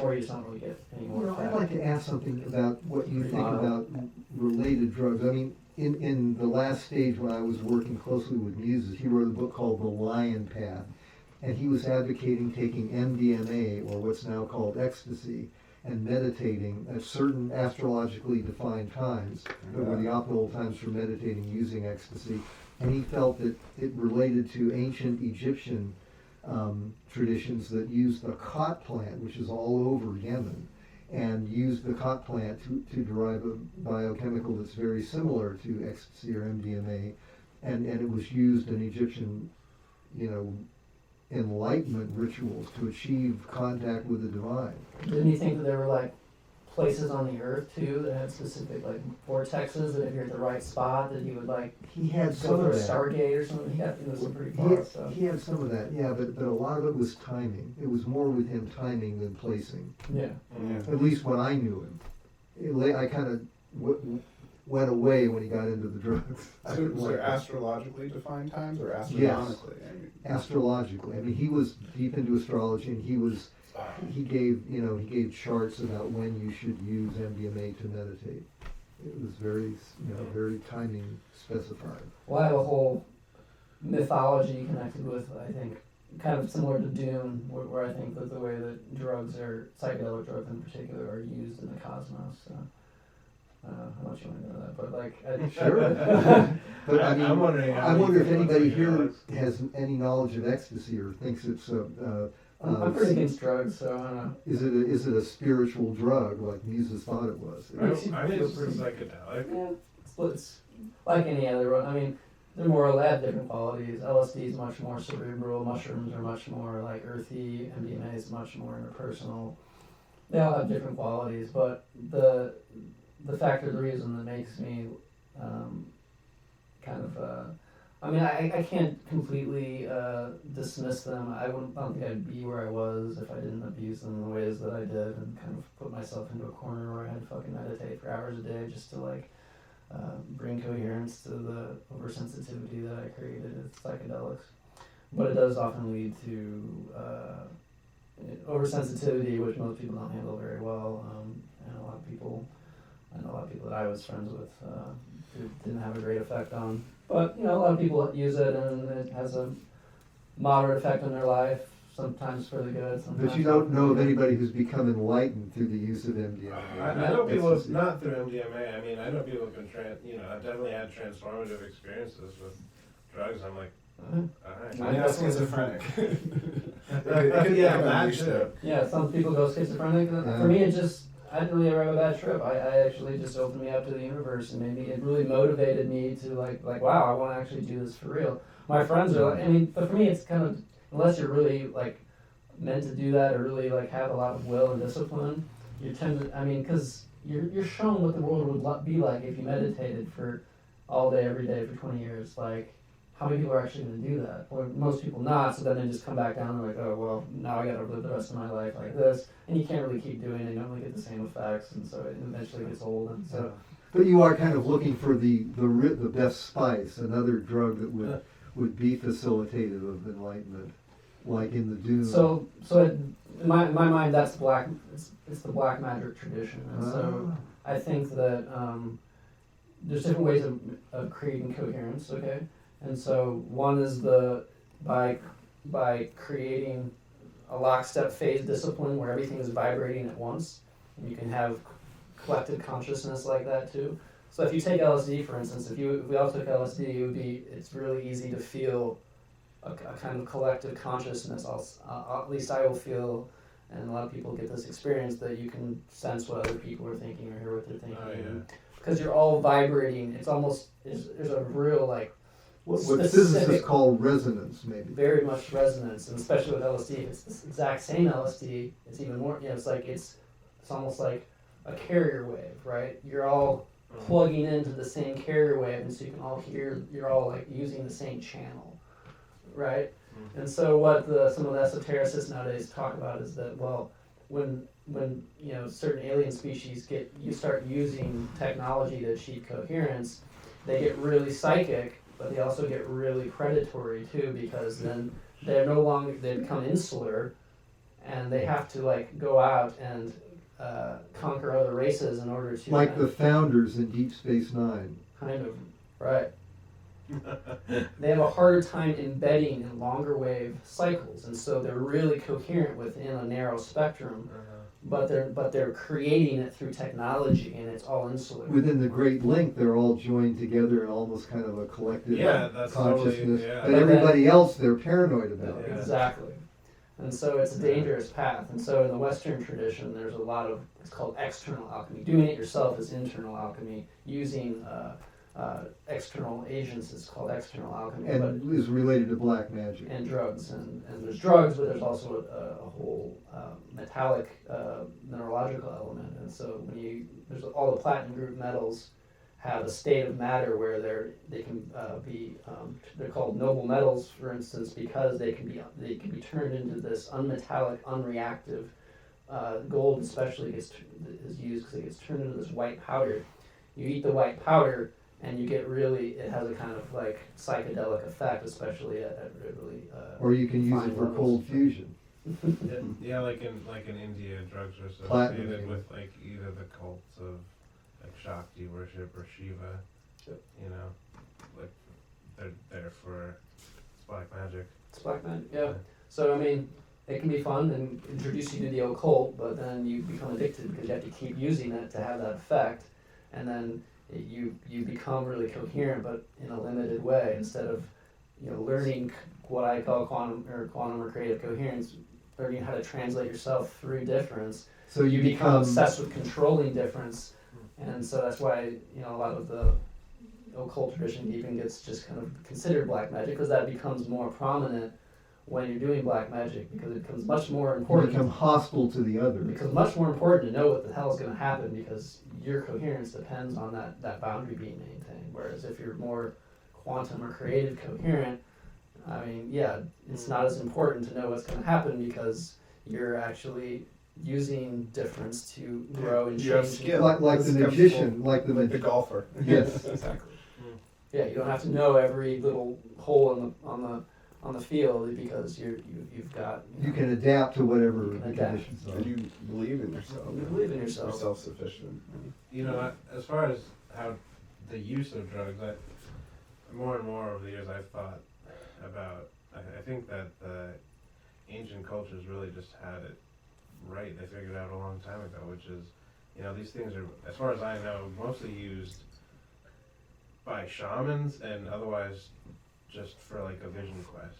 or you just don't really get any more. I'd like to ask something about what you think about related drugs. I mean, in the last stage when I was working closely with Muses, he wrote a book called The Lion Path, and he was advocating taking MDMA, or what's now called ecstasy, and meditating at certain astrologically defined times that were the optimal times for meditating using ecstasy. And he felt that it related to ancient Egyptian traditions that used the khat plant, which is all over Yemen, and used the khat plant to derive a biochemical that's very similar to ecstasy or MDMA, and it was used in Egyptian, enlightenment rituals to achieve contact with the divine. Didn't you think that there were like places on the earth too that had specific like vortexes that if you're at the right spot that you would like He had go some through of a that. Stargate or something? He got some pretty far stuff. He had some of that, yeah, but a lot of it was timing. It was more with him timing than placing. Yeah. At least when I knew him. I kind of went away when he got into the drugs. So they're astrologically defined times or astronomically? Yes. Astrologically. I mean, he was deep into astrology, and he gave charts about when you should use MDMA to meditate. It was very timing specified. Well, I have a whole mythology connected with, I think, kind of similar to Dune, where I think that the way that drugs are, psychedelic drugs in particular, are used in the cosmos. So, how much you want to know that, but like, Sure. But I mean, I'm wondering I wonder if anybody here has any knowledge of ecstasy or thinks it's I'm pretty against drugs, so I don't know. Is it a spiritual drug like Muses thought it was? I think it's psychedelic. Yeah, it's like any other one. I mean, they're more or less different qualities. LSD is much more cerebral. Mushrooms are much more like earthy. MDMA is much more interpersonal. They all have different qualities, but the factor, the reason that makes me I mean, I can't completely dismiss them. I don't think I'd be where I was if I didn't abuse them in the ways that I did and kind of put myself into a corner where I had to fucking meditate for hours a day just to like bring coherence to the oversensitivity that I created with psychedelics. But it does often lead to oversensitivity, which most people don't handle very well, and I know a lot of people that I was friends with it didn't have a great effect on. But, a lot of people use it and it has a moderate effect on their life, sometimes for the good, sometimes. But you don't know of anybody who's become enlightened through the use of MDMA. I know people, not through MDMA, I mean, I know people can, I've definitely had transformative experiences with drugs. I'm like, alright. I mean, schizophrenic. Yeah, some people go schizophrenic. For me, I didn't really ever have a bad trip. I actually just opened me up to the universe, and maybe it really motivated me to like wow, I want to actually do this for real. My friends are like, but for me, it's kind of, unless you're really like meant to do that or really like have a lot of will and discipline, you tend to, because you're shown what the world would be like if you meditated for all day, every day for 20 years. Like, how many people are actually going to do that? Or most people not, so then they just come back down and like, oh, well, now I got to live the rest of my life like this. And you can't really keep doing it. You don't really get the same effects, and so it eventually gets old. And so. But you are kind of looking for the best spice, another drug that would be facilitative of enlightenment, like in the Dune. So in my mind, that's black. It's the black magic tradition, and so I think that there's different ways of creating coherence. Okay. And so one is by creating a lockstep phase discipline where everything is vibrating at once, and you can have collective consciousness like that too. So if you take LSD, for instance, if we all took LSD, it's really easy to feel a kind of collective consciousness. At least I will feel, and a lot of people get this experience, that you can sense what other people are thinking or hear what they're thinking. Oh, yeah. Because you're all vibrating. It's almost, there's a real like, what physicists call resonance, maybe. Very much resonance, and especially with LSD, if it's the exact same LSD, it's even more, it's almost like a carrier wave, right? You're all plugging into the same carrier wave, and so you can all hear, you're all like using the same channel, right? Mm-hmm. And so what some of the esotericists nowadays talk about is that, well, when certain alien species you start using technology to achieve coherence, they get really psychic, but they also get really predatory too, because then they become insular, and they have to like go out and conquer other races in order to Like the founders in Deep Space Nine. kind of right. They have a harder time embedding in longer wave cycles, and so they're really coherent within a narrow spectrum. But they're creating it through technology, and it's all insular. Within the Great Link, they're all joined together in almost kind of a collective That's consciousness. totally, yeah. But everybody else, they're paranoid about. Yeah. Exactly. And so it's a dangerous path. And so in the Western tradition, there's a lot of, it's called external alchemy. Doing it yourself is internal alchemy. Using external agents is called external alchemy. And is related to black magic. And drugs. And there's drugs, but there's also a whole metallic mineralogical element. And so there's all the platinum group metals have a state of matter where they can be they're called noble metals, for instance, because they can be turned into this unmetallic, unreactive. Gold especially is used because it gets turned into this white powder. You eat the white powder, and you get it has a kind of like psychedelic effect, especially at really. Or you can use fine it for levels. cold fusion. Yeah, like in India, drugs are Platinum. associated with like either the cults of like Shakti worship or Shiva. Yep. You know, like they're there for it's black magic. It's black magic, yeah. So I mean, it can be fun and introduce you to the occult, but then you become addicted because you have to keep using it to have that effect, and then you become really coherent, but in a limited way. Instead of learning what I call quantum or creative coherence, learning how to translate yourself through difference. So You become obsessed with controlling difference, and so that's why a lot of the occult tradition even gets just kind of considered black magic, because that becomes more prominent when you're doing black magic, because it becomes much more You important. become hostile to the other. It becomes much more important to know what the hell is going to happen, because your coherence depends on that boundary being maintained. Whereas if you're more quantum or creative coherent, I mean, yeah, it's not as important to know what's going to happen because you're actually using difference to grow and You have change. skill. Like This the comes magician, from- like the like the golfer. Yes. Exactly. Yeah, you don't have to know every little hole on the field because you've got. You can adapt to whatever You can the adapt. conditions And are. you believe in yourself. You believe in You're yourself. self-sufficient. You know, as far as how the use of drugs, more and more over the years I've thought about. I think that the ancient cultures really just had it right. They figured it out a long time ago, which is, these things are, as far as I know, mostly used by shamans and otherwise just for like a vision quest,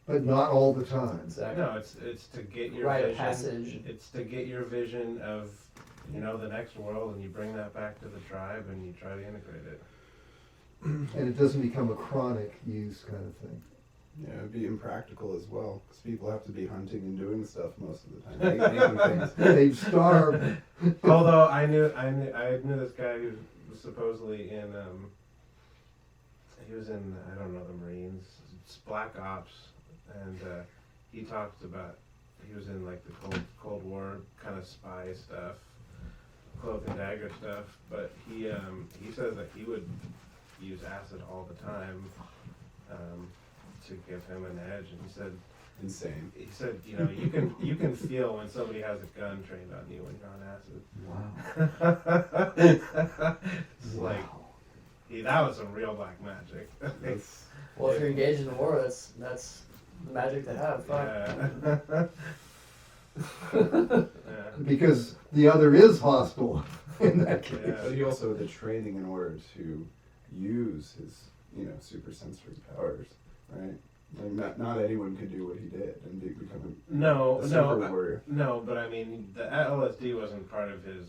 But not all the time. Exactly. No, it's to get your Rite of vision. passage. It's to get your vision of, the next world, and you bring that back to the tribe and you try to integrate it. And it doesn't become a chronic use kind of thing. Yeah, it'd be impractical as well, because people have to be hunting and doing stuff most of the time. Making things. They'd starve. Although I knew this guy who was supposedly in he was in, I don't know, the Marines, it's Black Ops, and he talks about he was in like the Cold War kind of spy stuff, cloak and dagger stuff, but he says that he would use acid all the time to give him an edge, and he said. Insane. He said, you can feel when somebody has a gun trained on you when you're on acid. Wow. It's like, that was some real black magic. That's, Well, if you're engaged in a war, that's the magic to have. Fine. Yeah. Because the other is hostile in that case. Yeah. but he also had the training in order to use his, super sensory powers, right? Like not anyone could do what he did and become a super warrior. No, but I mean, the LSD wasn't part of his,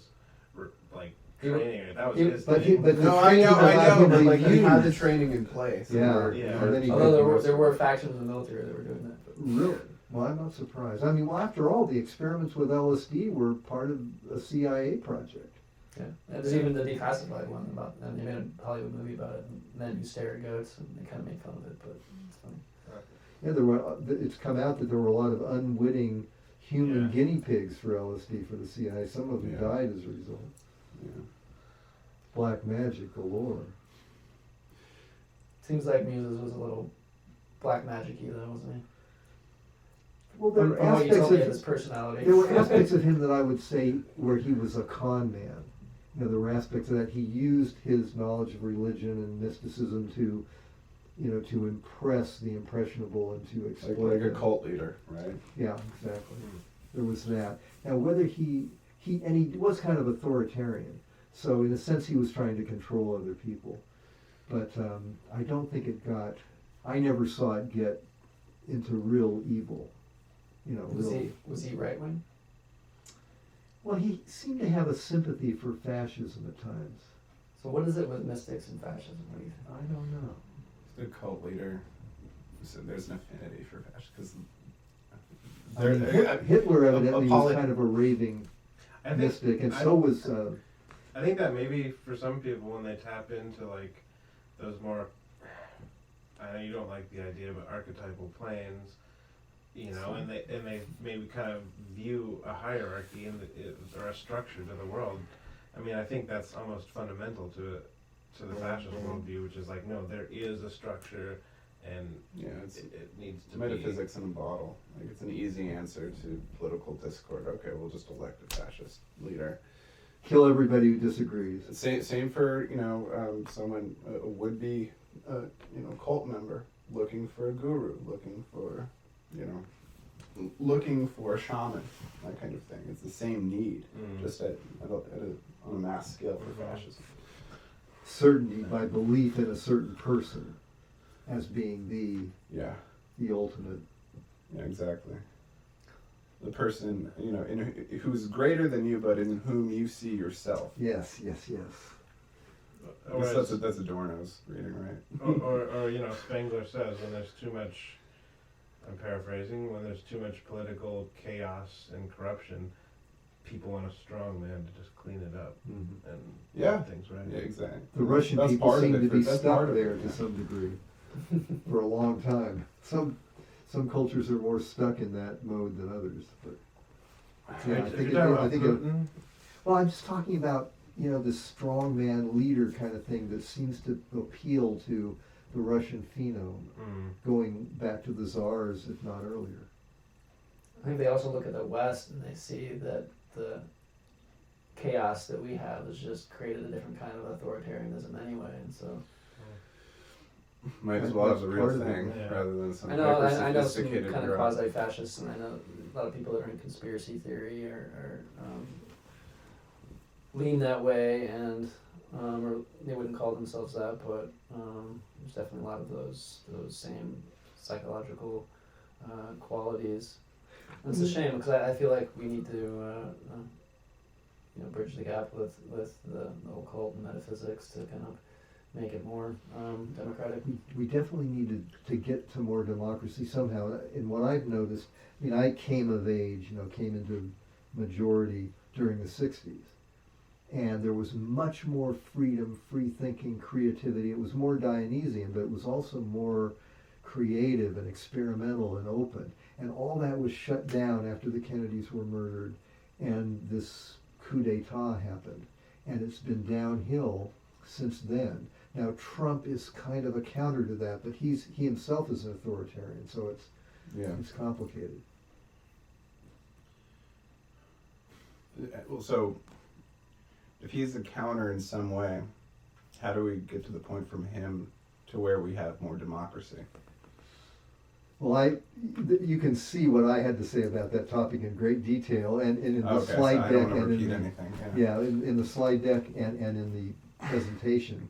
training. That was he- his But thing. the No, I training know, allowed him but to like he had the use- training in place. Yeah. Yeah. And then he Although did there were factions in the military that were doing that. But. Really? Well, I'm not surprised. I mean, well, after all, the experiments with LSD were part of a CIA project. Yeah, and there's even the declassified one about, and they made a Hollywood movie about it. Men who stare at goats, and they kind of made fun of it, but it's funny. Yeah, there were. It's come out that there were a lot of unwitting human Yeah. guinea pigs for LSD for the CIA. Some of them Yeah. died as a result. Yeah. Black magic galore. Seems like Muses was a little black magic-y though, wasn't Well, there were From what you aspects told me of of his personality. there were aspects of him that I would say where he was a con man. You know, there were aspects of that. He used his knowledge of religion and mysticism to, you know, to impress the impressionable and to exploit like a them. cult leader, right? Yeah, exactly. There was that. Now, whether he was kind of authoritarian, so in a sense he was trying to control other people. But I don't think I never saw it get into real evil. You know, Was he right wing? Well, he seemed to have a sympathy for fascism at times. So what is it with mystics and fascism? What do you think? I don't know. The cult leader. So there's an affinity for fascism I mean, Hitler evidently was kind of a raving I think, mystic, and so was. I think that maybe for some people when they tap into like those more, I know you don't like the idea, but archetypal planes, you know, and they maybe kind of view a hierarchy or a structure to the world. I mean, I think that's almost fundamental to the fascist worldview, which is like, no, there is a structure, and Yeah, it needs to metaphysics in a bottle. Like it's an easy answer to political discord. Okay, we'll just elect a fascist leader. Kill everybody who disagrees. Same for someone a would be cult member looking for a guru, looking for a shaman, that kind of thing. It's the same need, just on a mass scale for fascism. Certainty by belief in a certain person as being the ultimate. Yeah, exactly. The person, who's greater than you, but in whom you see yourself. Yes. That's Adorno's reading, right? or Spengler says when there's too much, I'm paraphrasing, when there's too much political chaos and corruption, people want a strong man to just clean it up and Yeah. things right. Yeah, exactly. The Russian That's people part of seem it, to be that's stuck part of there it, to yeah. some degree for a long time. Some cultures are more stuck in that mode than others. But yeah, If you're talking about Putin, well, I'm just talking about this strongman leader kind of thing that seems to appeal to the Russian phenome, going back to the czars, if not earlier. I think they also look at the West and they see that the chaos that we have has just created a different kind of authoritarianism anyway, and so Might as well have the real Part of it, thing yeah. rather than some I know some hyper-sophisticated kind of bureaucracy. quasi-fascists, and I know a lot of people that are in conspiracy theory or lean that way, and or they wouldn't call themselves that, but there's definitely a lot of those same psychological qualities. And it's a shame because I feel like we need to bridge the gap with the occult and metaphysics to kind of make it more democratic. We definitely need to get to more democracy somehow. And what I've noticed, I came of age, came into majority during the 60s. And there was much more freedom, free thinking, creativity. It was more Dionysian, but it was also more creative and experimental and open. And all that was shut down after the Kennedys were murdered and this coup d'etat happened. And it's been downhill since then. Now Trump is kind of a counter to that, but he himself is an authoritarian, so it's complicated. Well, so if he's a counter in some way, how do we get to the point from him to where we have more democracy? Well, you can see what I had to say about that topic in great detail, and in the slide so I deck, don't want to and repeat in anything. in the slide deck and in the presentation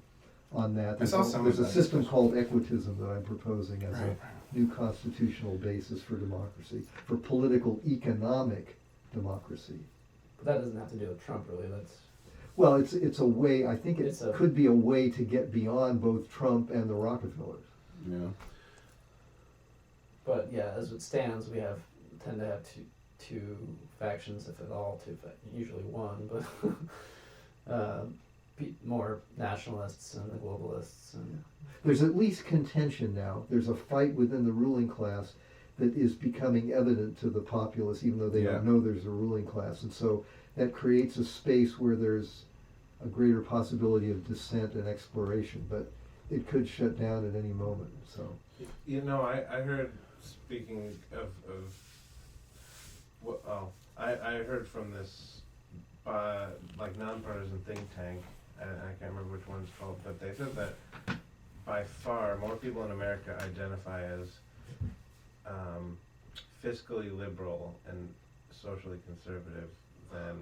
on that. I saw some There's of a that. system called equitism that I'm proposing as Right. a new constitutional basis for democracy, for political economic democracy. But that doesn't have to do with Trump, really. That's Well, it's a way. I think It's a- could be a way to get beyond both Trump and the Rockefellers. Yeah. But yeah, as it stands, we tend to have two factions, if at all, usually one, but more nationalists and the globalists. And There's at least contention now. There's a fight within the ruling class that is becoming evident to the populace, even though they Yeah. don't know there's a ruling class. And so that creates a space where there's a greater possibility of dissent and exploration, but it could shut down at any moment. So I heard, speaking of I heard from this like nonpartisan think tank, and I can't remember which one it's called, but they said that by far more people in America identify as fiscally liberal and socially conservative than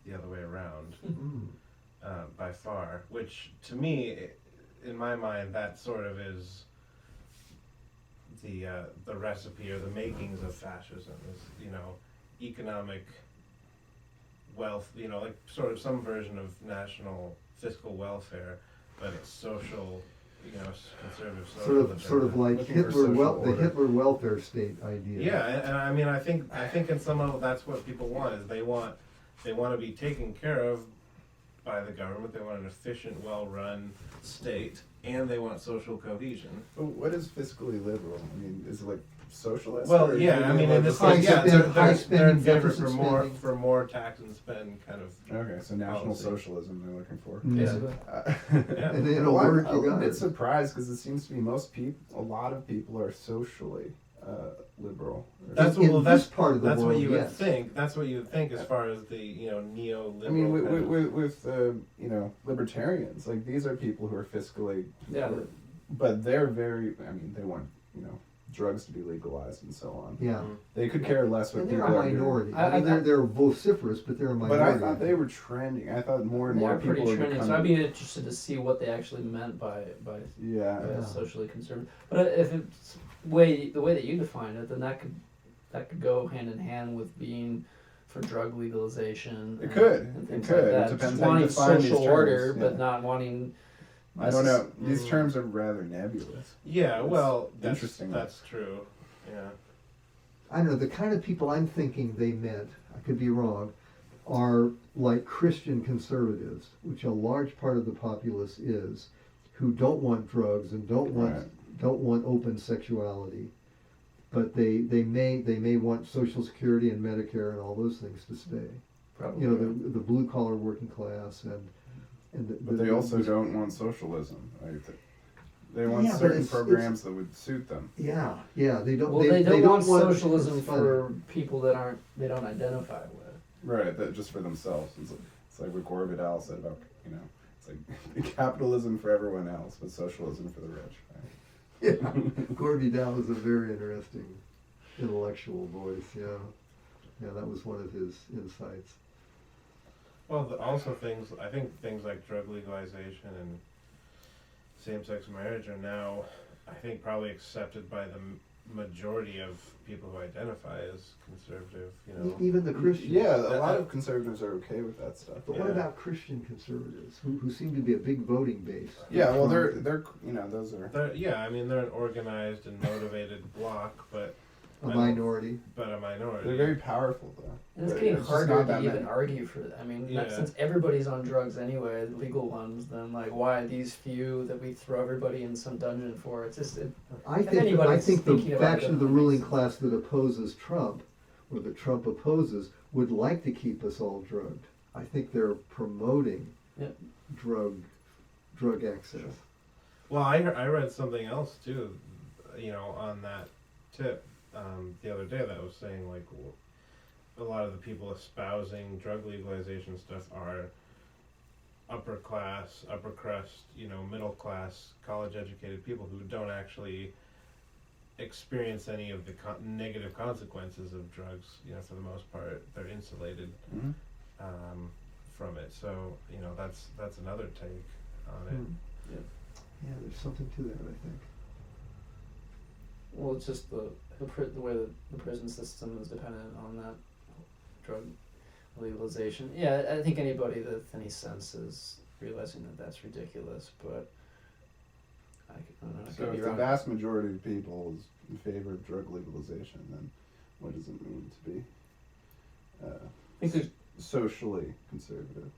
the other way around. By far, which to me, in my mind, that sort of is the recipe or the makings of fascism. Is, you know, economic wealth, you know, like sort of some version of national fiscal welfare, but it's social, you know, conservative social. Sort of like Looking for Hitler, social the order. Hitler welfare state idea. Yeah, and I mean, I think in some level that's what people want, is they want to be taken care of by the government. They want an efficient, well-run state, and they want social cohesion. But what is fiscally liberal? I mean, is it like socialist? Well, or is yeah, it I mean, like in a this high case, yeah, spend- high they're spending, in favor deficit spending. for more tax and spend kind of. Okay, so national policy. socialism they're looking for. Basically. Yeah. And then it'll work, you got I'm a bit it. surprised because it seems to me a lot of people are socially liberal. That's In what, this part of the that's what world, you would yes. think. That's what you would think as far as the, you know, neoliberal. I mean, kind of- with you know, libertarians, like these are people who are fiscally, Yeah. but they're very. I mean, they want, you know, drugs to be legalized and so on. Yeah. They could care less what And they're people a are doing. minority. I- I mean, I- they're vociferous, but they're a But minority. I thought they were trending. I thought more and They more are pretty people are trendy, so becoming. I'd be interested to see what they actually meant by Yeah. Yeah. socially conservative. But if it's the way that you define it, then that could go hand in hand with being for drug legalization. It could. And It things could. like It that. depends Just how you wanting define these social terms, order, yeah. but not wanting. I don't know. These Mm. terms are rather nebulous. Yeah, well, that's interesting. That's true. Yeah. I don't know, the kind of people I'm thinking they meant, I could be wrong, are like Christian conservatives, which a large part of the populace is, who don't want drugs and don't want open sexuality, but they may want Social Security and Medicare and all those things to stay. Probably. You know, the blue collar working class and But they also don't want socialism. Right? They want Yeah, but certain it's- programs that would suit them. Yeah, they don't. Well, they don't want want socialism it's fun. for people that they don't identify with. Right, that just for themselves. It's like what Gore Vidal said about, you know, it's like capitalism for everyone else, but socialism for the rich. Right? Yeah, Gore Vidal is a very interesting intellectual voice. Yeah, that was one of his insights. Well, also I think things like drug legalization and same-sex marriage are now, I think, probably accepted by the majority of people who identify as conservative. You know. Even the Christians. Yeah, a lot of conservatives are okay with that stuff. But what Yeah. about Christian conservatives, who seem to be a big voting base? Yeah, well, they're you know, those are. I mean, they're an organized and motivated bloc, but a minority. a minority. They're very powerful though. And it's But getting just harder not to that even many. argue for that. I mean, Yeah. since everybody's on drugs anyway, the legal ones, then like, why these few that we throw everybody in some dungeon for? It's just, I If think anybody's the thinking about faction it, of the that ruling makes class that opposes Trump, or that Trump opposes, would like to keep us all drugged. I think they're promoting Yep. drug access. Well, I read something else too, you know, on that tip the other day that was saying like a lot of the people espousing drug legalization stuff are upper class, upper crust, you know, middle class, college educated people who don't actually experience any of the negative consequences of drugs. You know, for the most part, they're insulated Mhm. from it. So you know, that's another take on it. Yeah, there's something to that, I think. well, it's just the way that the prison system is dependent on that drug legalization. Yeah, I think anybody with any sense is realizing that that's ridiculous, but I don't know. I So could be if the wrong. vast majority of people is in favor of drug legalization, then what does it mean to be I think there's socially conservative?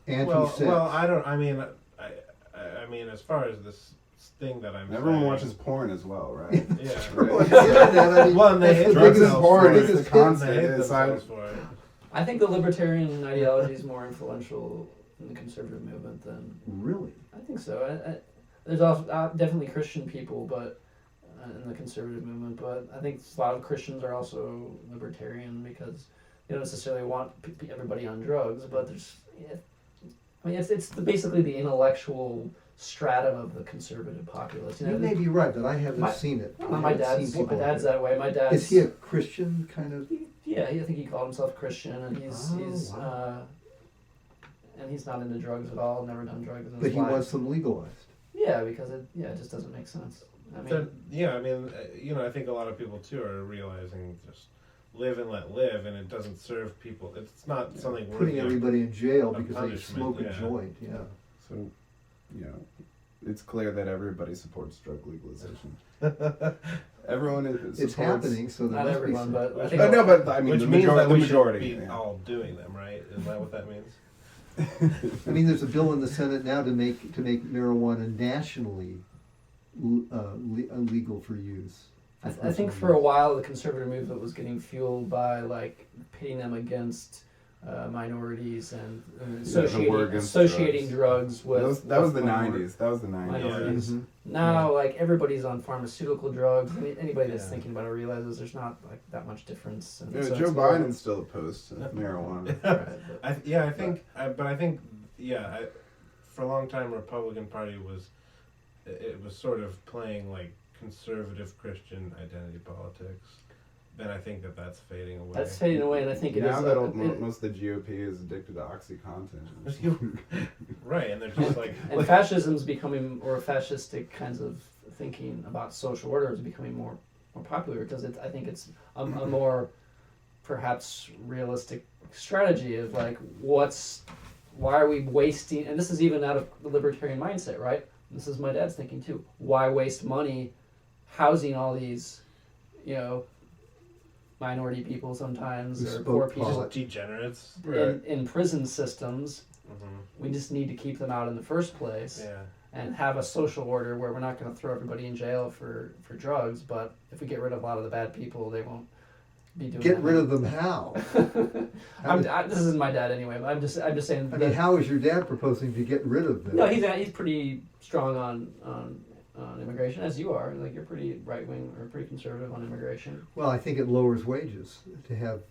Anti-sex. Well, I don't. I mean, I mean, as far as this thing that I'm Everyone saying, watches porn as well, right? Yeah. Well, yeah, that, I mean, Well, and they that's hate the drugs biggest- and porn the is the biggest constant. They hate It's like- themselves for it. I think the libertarian ideology is more influential in the conservative movement than Really? I think so. There's also, definitely Christian people, but in the conservative movement, but I think a lot of Christians are also libertarian because they don't necessarily want everybody on drugs, but it's basically the intellectual stratum of the conservative populace. You may be right, but I haven't seen it. My dad's that way. My dad's. Is he a Christian kind of? Yeah, I think he called himself Christian, and he's not into drugs at all. Never done drugs in his life. But he wants them legalized. Yeah, because it just doesn't make sense. I mean, I think a lot of people too are realizing just live and let live, and it doesn't serve people. It's not something worthy putting everybody in jail of because they smoke a joint. Yeah. So, it's clear that everybody supports drug legalization. Everyone is. It's happening, so there not must everyone, be but I think I mean, which the means that the we majority. should be all doing them, right? Isn't that what that means? I mean, there's a bill in the Senate now to make marijuana nationally illegal for use. I think for a while the conservative movement was getting fueled by like pitting them against minorities and associating drugs with. That was the '90s. That was the '90s. Minorities. Mm-hmm. Now, like everybody's on pharmaceutical drugs. I mean, anybody that's thinking about it realizes there's not like that much difference. And so Joe Biden's still opposed to marijuana. I think for a long time, Republican Party was sort of playing like conservative Christian identity politics. Then I think that's fading away. That's fading away, and I think it now is. Now that most of the GOP is addicted to OxyContin. Right, and they're just like... And fascism's becoming, or fascistic kinds of thinking about social order is becoming more popular because I think it's a more perhaps realistic strategy of like why are we wasting, and this is even out of the libertarian mindset, right? This is my dad's thinking too. Why waste money housing all these, minority people sometimes, or poor people, degenerates in prison systems? Mm-hmm. We just need to keep them out in the first place, and have a social order where we're not going to throw everybody in jail for drugs. But if we get rid of a lot of the bad people, they won't be doing. Get rid of them how? This isn't my dad anyway. But I'm just saying. I mean, how is your dad proposing to get rid of them? No, he's pretty strong on immigration, as you are. Like you're pretty right wing or pretty conservative on immigration. Well, I think it lowers wages to have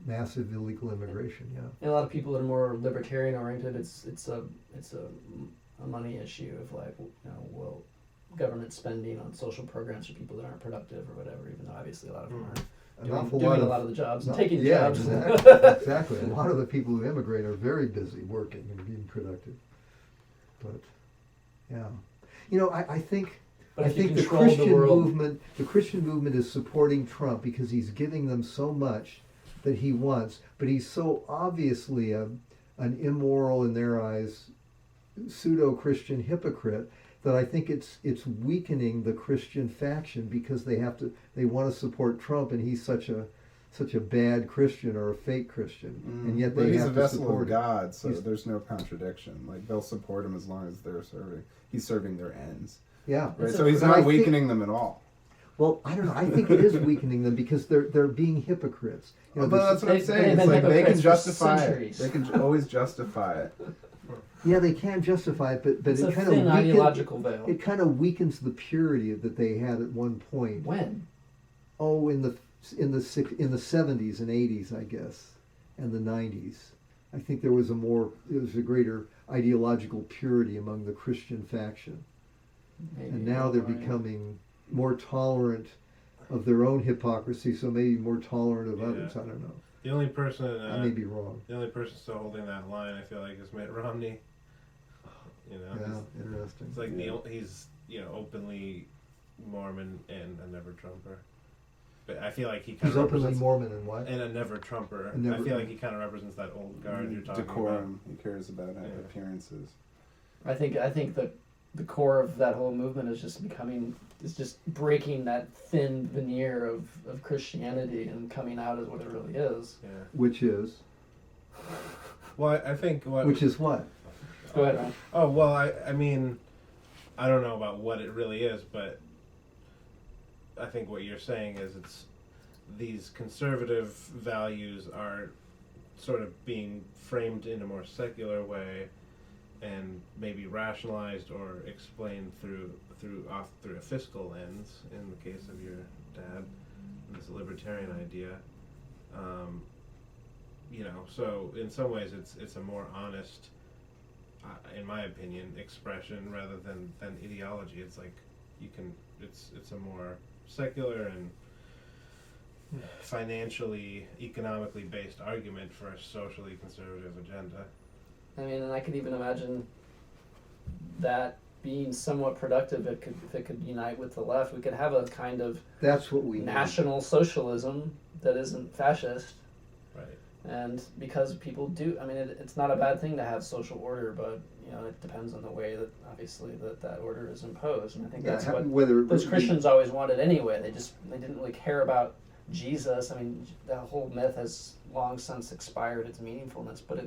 massive illegal immigration. Yeah. And a lot of people that are more libertarian oriented, it's a money issue of like, will government spending on social programs for people that aren't productive or whatever, even though obviously a lot of them are doing a lot of the jobs and taking jobs. Exactly. A lot of the people who immigrate are very busy working and being productive. But I think the Christian movement is supporting Trump because he's giving them so much that he wants, but he's so obviously an immoral, in their eyes, pseudo-Christian hypocrite that I think it's weakening the Christian faction because they want to support Trump, and he's such a bad Christian or a fake Christian, and yet they have to support him. He's a vessel of God, so there's no contradiction. Like they'll support him as long as he's serving their ends. Yeah, right. So he's not weakening them at all. Well, I don't know. I think it is weakening them because they're being hypocrites. But that's what I'm saying. It's like they can justify it. They can always justify it. Yeah, they can justify it, but it's it kind of ideological veil. It kind of weakens the purity that they had at one point. When? Oh, in the 70s and 80s, I guess, and the 90s. I think there was a greater ideological purity among the Christian faction. Maybe and now they're becoming more tolerant of their own hypocrisy, so maybe more tolerant of others. I don't know. The only person I may be wrong. The only person still holding that line, I feel like, is Mitt Romney. Yeah, interesting. It's like he's openly Mormon and a never Trumper. But I feel like he's openly Mormon and what? And a never Trumper. I feel like he kind of represents that old guard you're talking decorum. He cares about appearances. I think that the core of that whole movement is just breaking that thin veneer of Christianity and coming out as what it really is. Yeah. Which is? Well, I think what. Which is what? Go ahead, Ryan. Oh well, I mean, I don't know about what it really is, but I think what you're saying is it's these conservative values are sort of being framed in a more secular way, and maybe rationalized or explained through a fiscal lens in the case of your dad, this libertarian idea. So in some ways it's a more honest, in my opinion, expression rather than ideology. It's like it's a more secular and financially, economically based argument for a socially conservative agenda. I mean, and I could even imagine that being somewhat productive. If it could unite with the left, we could have a kind of That's what we national socialism that isn't fascist. Right. And because people do, I mean, it's not a bad thing to have social order, but it depends on the way that obviously that order is imposed. And I think that's what those Christians always wanted anyway. They didn't really care about Jesus. I mean, the whole myth has long since expired its meaningfulness, but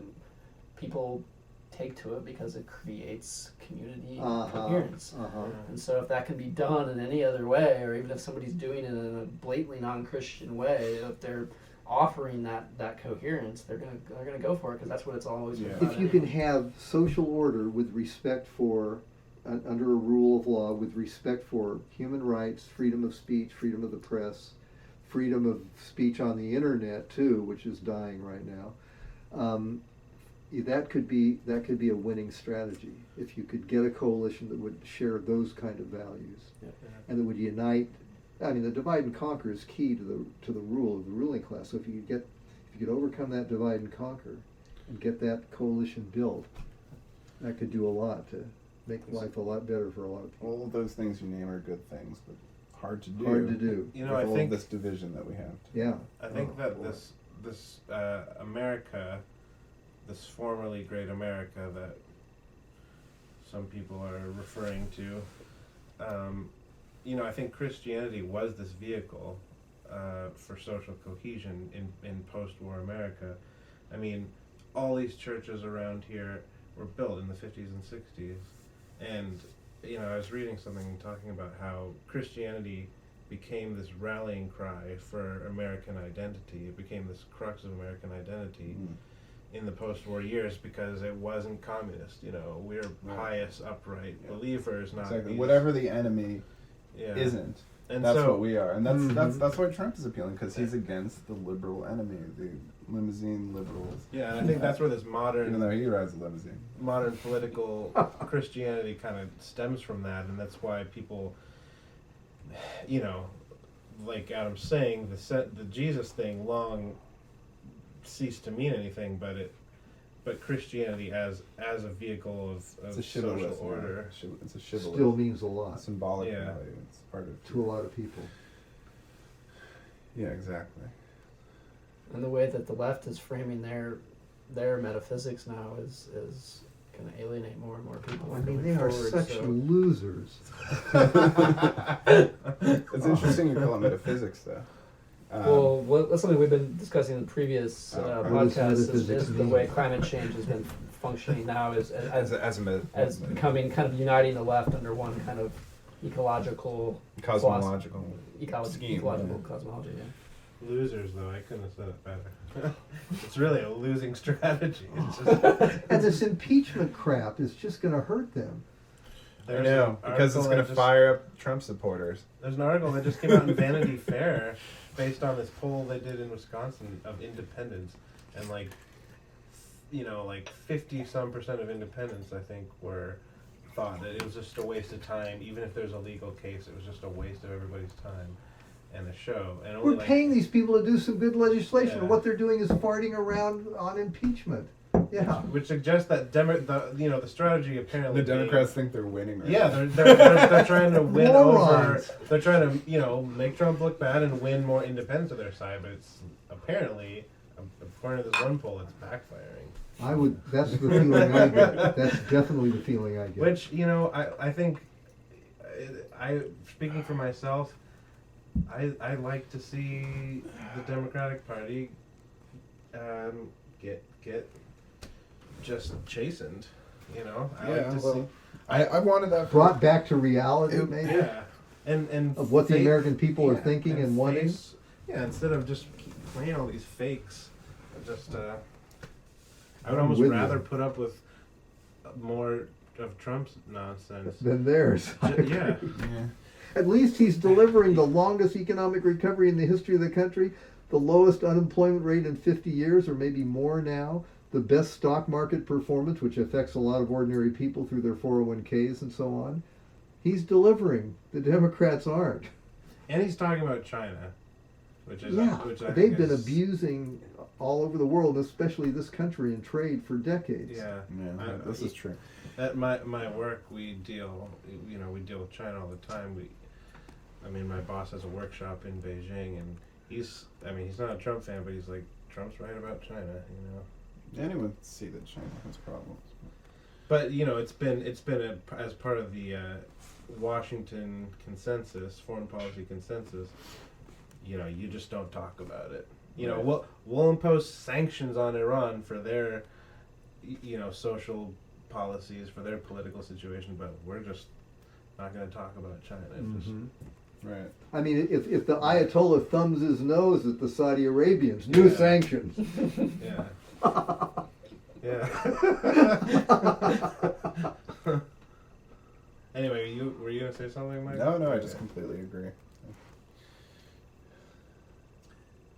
people take to it because it creates community coherence. And so if that can be done in any other way, or even if somebody's doing it in a blatantly non-Christian way, if they're offering that coherence, they're gonna go for it, because that's what it's always been about. If you can have social order with respect for, under a rule of law, with respect for human rights, freedom of speech, freedom of the press, freedom of speech on the internet too, which is dying right now, that could be a winning strategy if you could get a coalition that would share those kind of values, and that would unite. I mean, the divide and conquer is key to the rule of the ruling class. So if you could overcome that divide and conquer and get that coalition built, that could do a lot to make life a lot better for a lot of people. All of those things you name are good things, but hard to do. Hard to do. With I think this division that we have. Yeah. I think that this America, this formerly great America that some people are referring to, I think Christianity was this vehicle for social cohesion in post-war America. I mean, all these churches around here were built in the 50s and 60s. And, I was reading something talking about how Christianity became this rallying cry for American identity. It became this crux of American identity in the post-war years because it wasn't communist. We're pious, upright believers, not exactly. these, whatever the enemy isn't. And that's so, what we are, and that's why Trump is appealing, because he's against the liberal enemy, the limousine liberals. Yeah, and I think that's where this modern, even though he rides a limousine, modern political Christianity kind of stems from that, and that's why people, like Adam's saying, the Jesus thing long ceased to mean anything, but Christianity as a vehicle of social order. It's a chivalrous. Still means a lot. Symbolic value. It's part of to a lot of people. Yeah, exactly. And the way that the left is framing their metaphysics now is going to alienate more and more people. I mean, they are such losers. It's interesting you call it metaphysics, though. That's something we've been discussing in previous podcasts. Is the way climate change has been functioning now as becoming kind of uniting the left under one kind of ecological scheme. Ecological cosmology. Yeah. Losers, though, I couldn't have said it better. It's really a losing strategy. It's just and this impeachment crap is just going to hurt them. I know, because it's going to fire up Trump supporters. There's an article that just came out in Vanity Fair based on this poll they did in Wisconsin of independents, and like 50% of independents, I think, thought that it was just a waste of time. Even if there's a legal case, it was just a waste of everybody's time and a show. And we're paying these people to do some good legislation, and what they're doing is farting around on impeachment. Yeah, which suggests that the strategy apparently the Democrats think they're winning. Right? Yeah, they're trying to win over. They're trying to make Trump look bad and win more independents to their side, but it's apparently, according to this one poll, it's backfiring. That's the feeling I get. That's definitely the feeling I get. Which I think, speaking for myself, I like to see the Democratic Party get just chastened, I wanted that brought back to reality, maybe. Yeah, and of what the American people are thinking and wanting. Yeah, instead of just playing all these fakes, I would almost rather put up with more of Trump's nonsense. Than theirs. Yeah. Yeah. At least he's delivering the longest economic recovery in the history of the country, the lowest unemployment rate in 50 years, or maybe more now, the best stock market performance, which affects a lot of ordinary people through their 401ks and so on. He's delivering. The Democrats aren't. And he's talking about China, which is Yeah, which I they've think been is, abusing all over the world, especially this country, in trade for decades. Yeah. Yeah, this is true. At my work, we deal with China all the time. My boss has a workshop in Beijing, and he's not a Trump fan, but he's like, Trump's right about China, Anyone can see that China has problems. But it's been as part of the Washington consensus, foreign policy consensus. You just don't talk about it. Right. We'll impose sanctions on Iran for their, social policies, for their political situation, but we're just not going to talk about China. It's just, Right. I mean, if the Ayatollah thumbs his nose at the Saudi Arabians, new Yeah. sanctions. yeah. Yeah. Anyway, were you gonna say something, Mike? No, I just Okay. completely agree.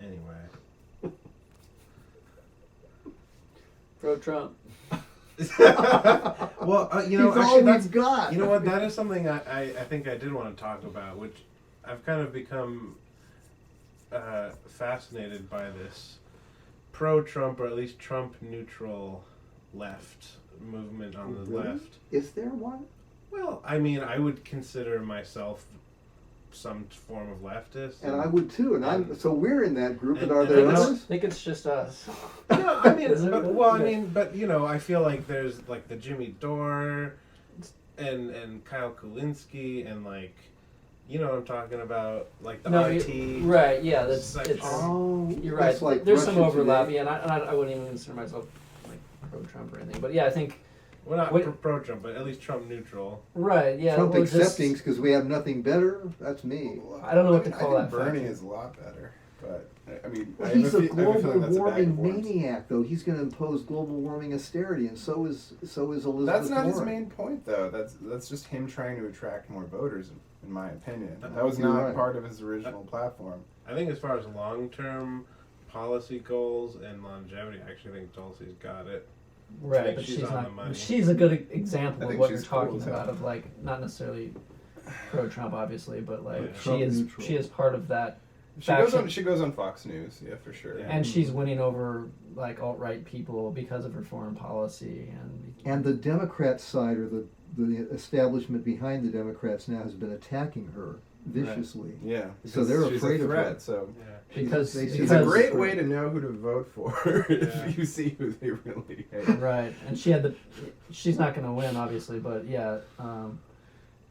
Anyway. Pro-Trump. Well, He's actually, all that's we've got. You know what? That is something I think I did want to talk about, which I've kind of become fascinated by this pro-Trump, or at least Trump-neutral left movement on the Really? left. Is there one? Well, I would consider myself some form of leftist. And I would too. And so we're in that group. And And- are and there I don't- I others? think it's just us. No, Is it really? I feel like there's like the Jimmy Dore and Kyle Kulinski and like, you know what I'm talking about, like the IT. Right, yeah, that's section. it's. Oh, You're right. that's like There's some Russia overlap, Today. yeah, and I wouldn't even consider myself like pro-Trump or anything, but yeah, I think Well, not Wait- pro-Trump, but at least Trump neutral. right, yeah. Trump well, just- accepting because we have nothing better. That's me. I don't know what to I call think that Bernie faction. is a lot better, but I mean, Well, I he's have a a feeling global that's a bag warming of worms. maniac, though. He's going to impose global warming hysteria, and so is Elizabeth That's not his Warren. main point, though. That's just him trying to attract more voters, in my opinion. That was You're not right. part of his original platform. I think as far as long-term policy goals and longevity, I actually think Tulsi's got it. Right, think but she's she's on the not. money. She's a good example I of think what you're she's cool talking as hell. about. Of like, not necessarily pro-Trump, obviously, but like Yeah. she Trump is. neutral. She is part of that, She goes on Fox News, yeah, for sure. Yeah. and she's winning over like alt-right people because of her foreign policy And the Democrat side, or the establishment behind the Democrats now, has been attacking her viciously. Yeah, So they're she's afraid a of threat. her. So Yeah. because They- it's Because- a great way to know who to vote for Yeah. if you see who they really hate. Right, and she's not going to win, obviously, but yeah,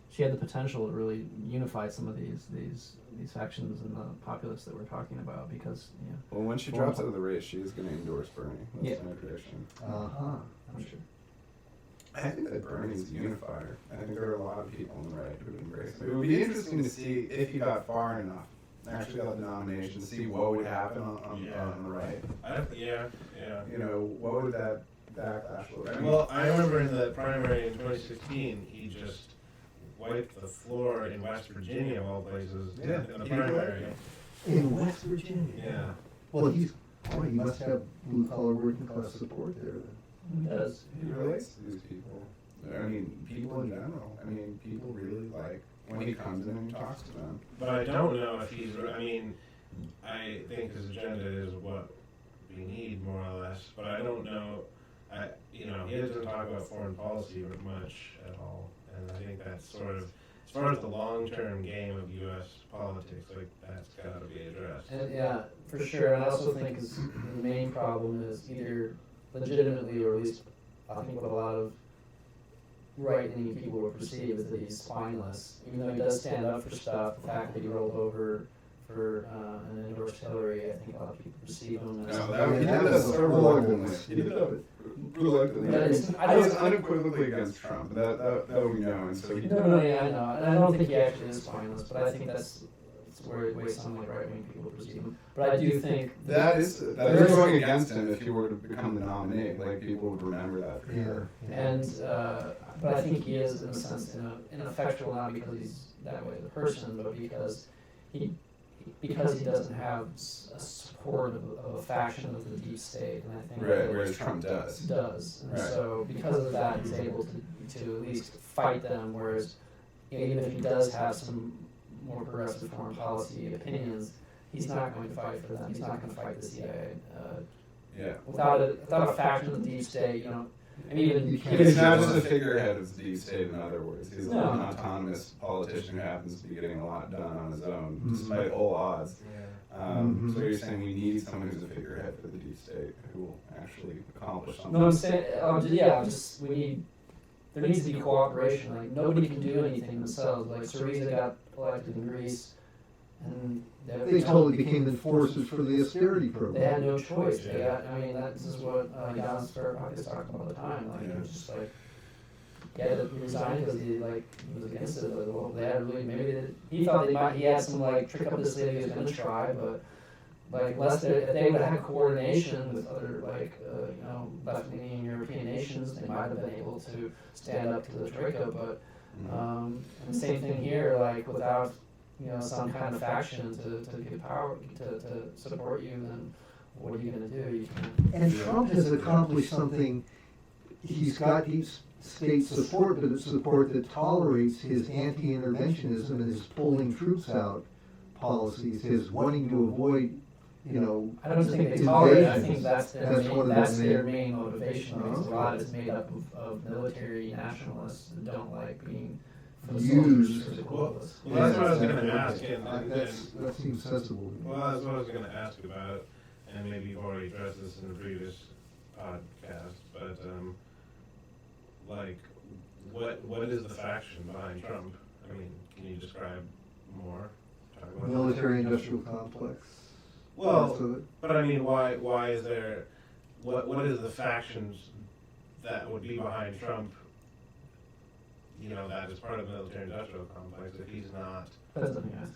she had the potential to really unify some of these factions in the populace that we're talking about because Well, when she drops out of the race, she is going to endorse Bernie. That's Yeah. my prediction. I'm sure. I think that Bernie's a unifier. I think there are a lot of people on the right who would embrace him. It would be interesting to see if he got far enough, actually got the nomination, see what would happen on the right. Yeah. You know, what would that backlash look like? Well, I remember in the primary in 2016, he just wiped the floor in West Virginia, of all places, Yeah. in the He primary. In West Virginia. Yeah. Well, he must have blue collar working class support there. Then. Does. He relates to these people. I mean, people in general. I mean, people really like when he comes in and talks to them. But I don't know if he's. I think his agenda is what we need, more or less. But I don't know. He doesn't talk about foreign policy much at all, and I think that's sort of, as far as the long-term game of U.S. politics, like that's got to be addressed. And yeah, for sure. And I also think the main problem is either legitimately, or at least I think what a lot of right-leaning people would perceive is that he's spineless. Even though he does stand up for stuff, the fact that he rolled over for and endorsed Hillary, I think a lot of people perceive him as. No, he he did did that that reluctantly. He did that reluctantly. That is- I was unequivocally against Trump. That we know, and so he. No, yeah, I know. And I don't think he actually is spineless, but I think that's way some like right wing people perceive him. But I do think That is going against him if he were to become the nominee. Like people would remember that for sure. and but I think he is in a sense ineffectual, not because he's that way as a person, but because he doesn't have a support of a faction of the deep state, and I think Right, whereas Trump does. And Right. so because of that, he's able to at least fight them. Whereas even if he does have some more progressive foreign policy opinions, he's not going to fight for them. He's not going to fight the CIA. Yeah. Without a faction of the deep state, and even He's not just a figurehead of the deep state, in other words. He's No. an autonomous politician who happens to be getting a lot done on his own, despite all odds. So you're saying we need someone who's a figurehead for the deep state who will actually accomplish something. No, I'm saying, there needs to be cooperation. Like, nobody can do anything themselves. Like, Syriza got elected in Greece, and They totally became enforcers for the austerity program. they had no choice. This is what Yanis Varoufakis talked about all the time. Like, it was just like, he resigned because he was against it. But, well, they had really, he thought he had some, trick up his sleeve he was going to try, but, if they would have had coordination with other, left-leaning European nations, they might have been able to stand up to the Troika, but, and the same thing here, without, some kind of faction to give power, to support you, then what are you going to do? You can't. And Trump has accomplished something. He's got deep state support, but it's support that tolerates his anti-interventionism and his pulling troops out policies, his wanting to avoid, I don't think they tolerate it. I think that's That's their main motivation. Because a lot is made up of military nationalists that don't like being for the soldiers or the globalists. Well, that's what I was going to ask. That seems sensible. Well, that's what I was going to ask about, and maybe you've already addressed this in the previous podcast, but what is the faction behind Trump? I mean, can you describe more? Talk about Military-industrial complex. Well, but I mean, why is there? What is the factions that would be behind Trump? That is part of the military-industrial complex. If he's not, Depends on who you ask.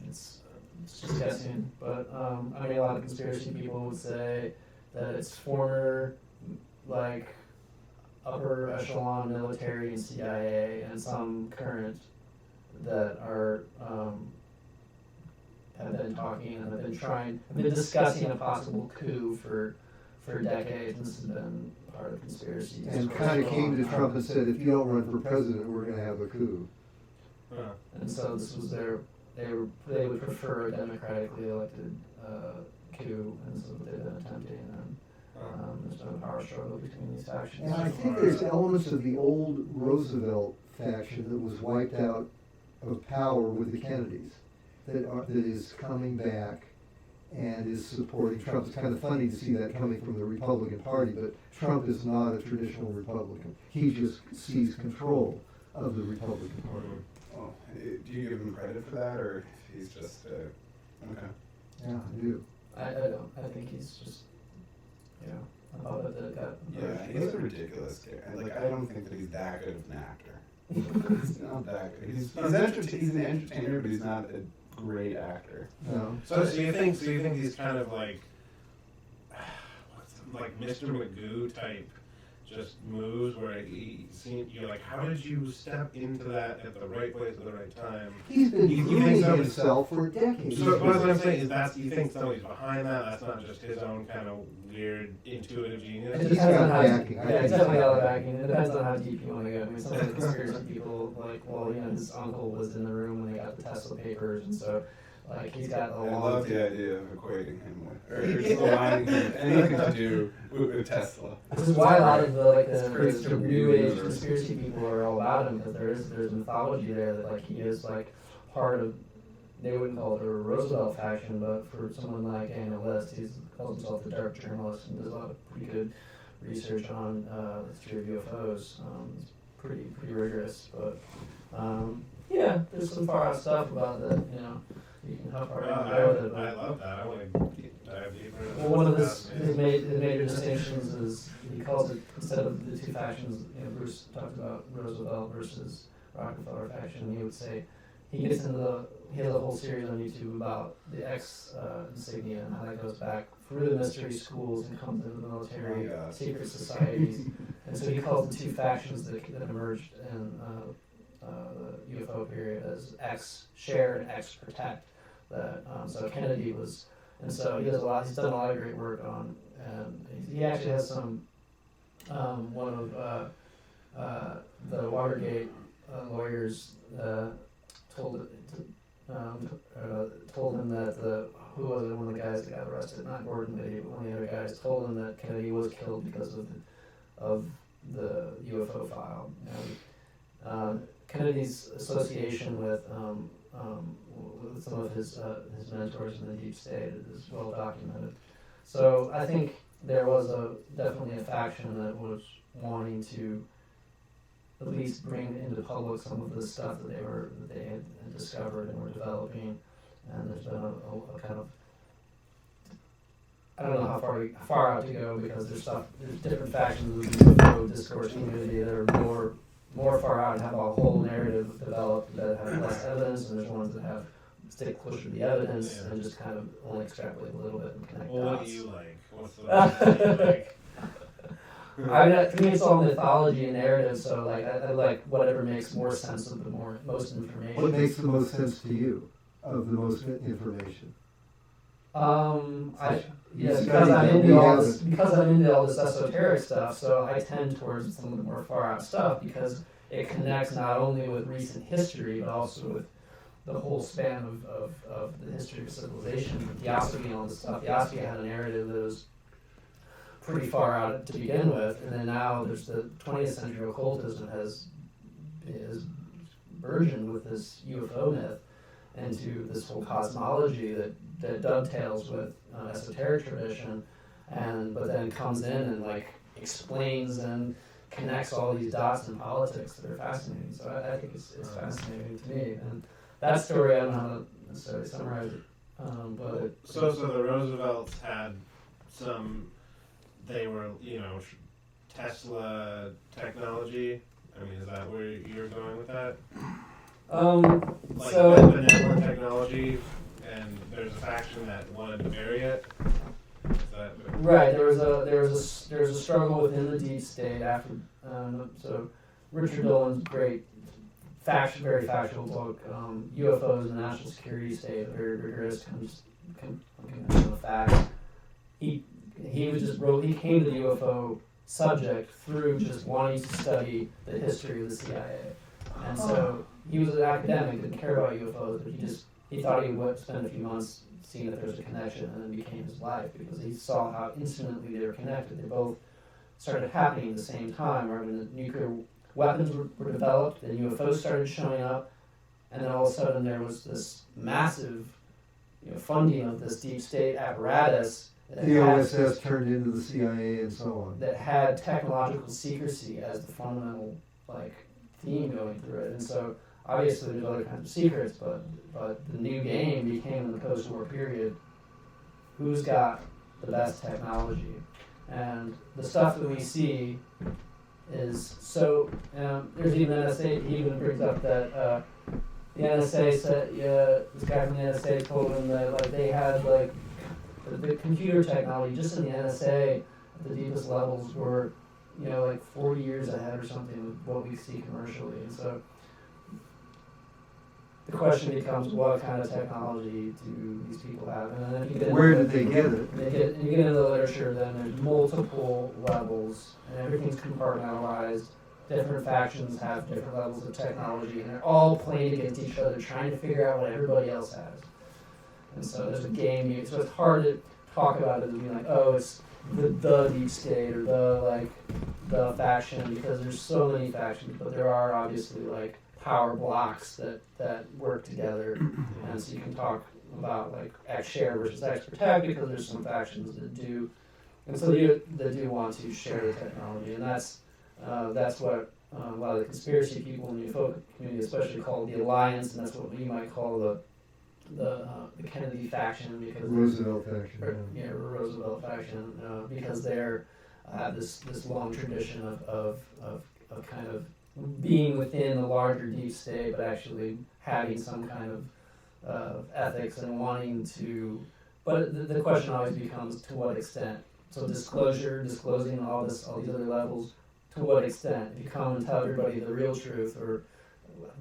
It's just guessing, but a lot of conspiracy people would say that it's former, upper echelon military and CIA, and some current that are have been talking and have been discussing a possible coup for decades. This has been part of conspiracy. And kind of came to Trump and said, if you don't run for president, we're going to have a coup. And so this was they would prefer a democratically elected coup, and so they've been attempting, and there's been a power struggle between these factions. And I think there's elements of the old Roosevelt faction that was wiped out of power with the Kennedys that is coming back and is supporting Trump. It's kind of funny to see that coming from the Republican Party, but Trump is not a traditional Republican. He just sees control of the Republican Party. Well, do you give him credit for that, or he's just okay? Yeah, I do. I don't. I think he's just, a puppet that got. Yeah, he's a ridiculous guy. I don't think that he's that good of an actor. He's not that good. He's an entertainer, but he's not a great actor. No. So you think he's kind of like Mr. Magoo type just moves where you're like, how did you step into that at the right place at the right time? He's been You grooming think himself for decades. So what I'm saying is you think somebody's behind that? That's not just his own kind of weird intuitive It genius. He's depends on got how backing. yeah, it's definitely got a backing. It depends on how deep you want to go. Some of the conspiracy people, his uncle was in the room when they got the Tesla papers, and so, he's got a I long. love the idea of equating him with, or aligning him with anything to do with Tesla. This is why a lot of the new age conspiracy people are all about him, because there's mythology there that he is part of. They wouldn't call it a Roosevelt faction, but for someone like Daniel List, he calls himself the dark journalist and does a lot of pretty good research on the history of UFOs. It's pretty rigorous, but there's some far out stuff about that. You can how far you can go with it. I love that. I want to dive deeper. Well, one of his major distinctions is he calls it, instead of the two factions, Bruce talked about Roosevelt versus Rockefeller faction, he would say he gets into he has a whole series on YouTube about the X insignia and how that goes back through the mystery schools and comes into the military, Oh, yeah. secret societies. And so he calls the two factions that emerged in the UFO period as X share and X protect. That so Kennedy was, and so he does a lot. He's done a lot of great work on, and he actually has some one of the Watergate lawyers told told him that who was it? One of the guys that got arrested, not Gordon Liddy, but one of the other guys, told him that Kennedy was killed because of the UFO file. And Kennedy's association with some of his mentors in the deep state is well documented. So I think there was definitely a faction that was wanting to at least bring into public some of the stuff that they had discovered and were developing. And there's been a kind of, I don't know how far out to go, because there's different factions of the UFO discourse community that are more far out and have a whole narrative developed that have less evidence, and there's ones that have stick closer to the evidence and just kind of only extrapolate a little bit and connect Well, dots. what do you like? What's the one you like? I mean, to me, it's all mythology and narrative. So, like, I like whatever makes more sense of the most information. What makes the most sense to you of the most information? Because I'm into all this esoteric stuff, so I tend towards some of the more far out stuff because it connects not only with recent history but also with the whole span of the history of civilization. With Theosophy and all this stuff, Theosophy had a narrative that was pretty far out to begin with, and then now there's the 20th century occultism is burgeoned with this UFO myth into this whole cosmology that dovetails with esoteric tradition, but then comes in and like explains and connects all these dots in politics that are fascinating. So I think it's fascinating to me, and that story I don't know how to necessarily summarize it, but So the Roosevelts had some. They were, Tesla technology. I mean, is that where you're going with that? Like the network technology, and there's a faction that wanted to bury it. Is that right? There was a struggle within the deep state after. So Richard Dolan's great, very factual book, UFOs and the National Security State, a very rigorous conventional facts. He came to the UFO subject through just wanting to study the history of the CIA. And so he was an academic, didn't care about UFOs, but he thought he would spend a few months seeing if there was a connection, and then became his life because he saw how intimately they were connected. They both started happening at the same time, right? When the nuclear weapons were developed, then UFOs started showing up, and then all of a sudden there was this massive funding of this deep state apparatus. The OSS turned into the CIA and so on. That had technological secrecy as the fundamental theme going through it, and so obviously there's other kinds of secrets, but the new game became in the post-war period. Who's got the best technology? And the stuff that we see is so. There's even NSA. He even brings up that the NSA said, this guy from the NSA told him that they had the computer technology just in the NSA at the deepest levels were 40 years ahead or something of what we see commercially. And so the question becomes, what kind of technology do these people have? And then if you get Where did they get it? You get into the literature, then there's multiple levels, and everything's compartmentalized. Different factions have different levels of technology, and they're all playing against each other, trying to figure out what everybody else has. And so there's a game, so it's hard to talk about it as being it's the deep state or the faction, because there's so many factions, but there are obviously power blocks that work together, and so you can talk about X share versus X protect, because there's some factions that do, and so that do want to share the technology, and that's what a lot of the conspiracy people in the UFO community especially call the alliance, and that's what you might call the Kennedy faction, because Roosevelt faction. Roosevelt faction, because they're have this long tradition of kind of being within a larger deep state, but actually having some kind of ethics and wanting to. But the question always becomes to what extent. So disclosing all these other levels, to what extent? If you come and tell everybody the real truth, or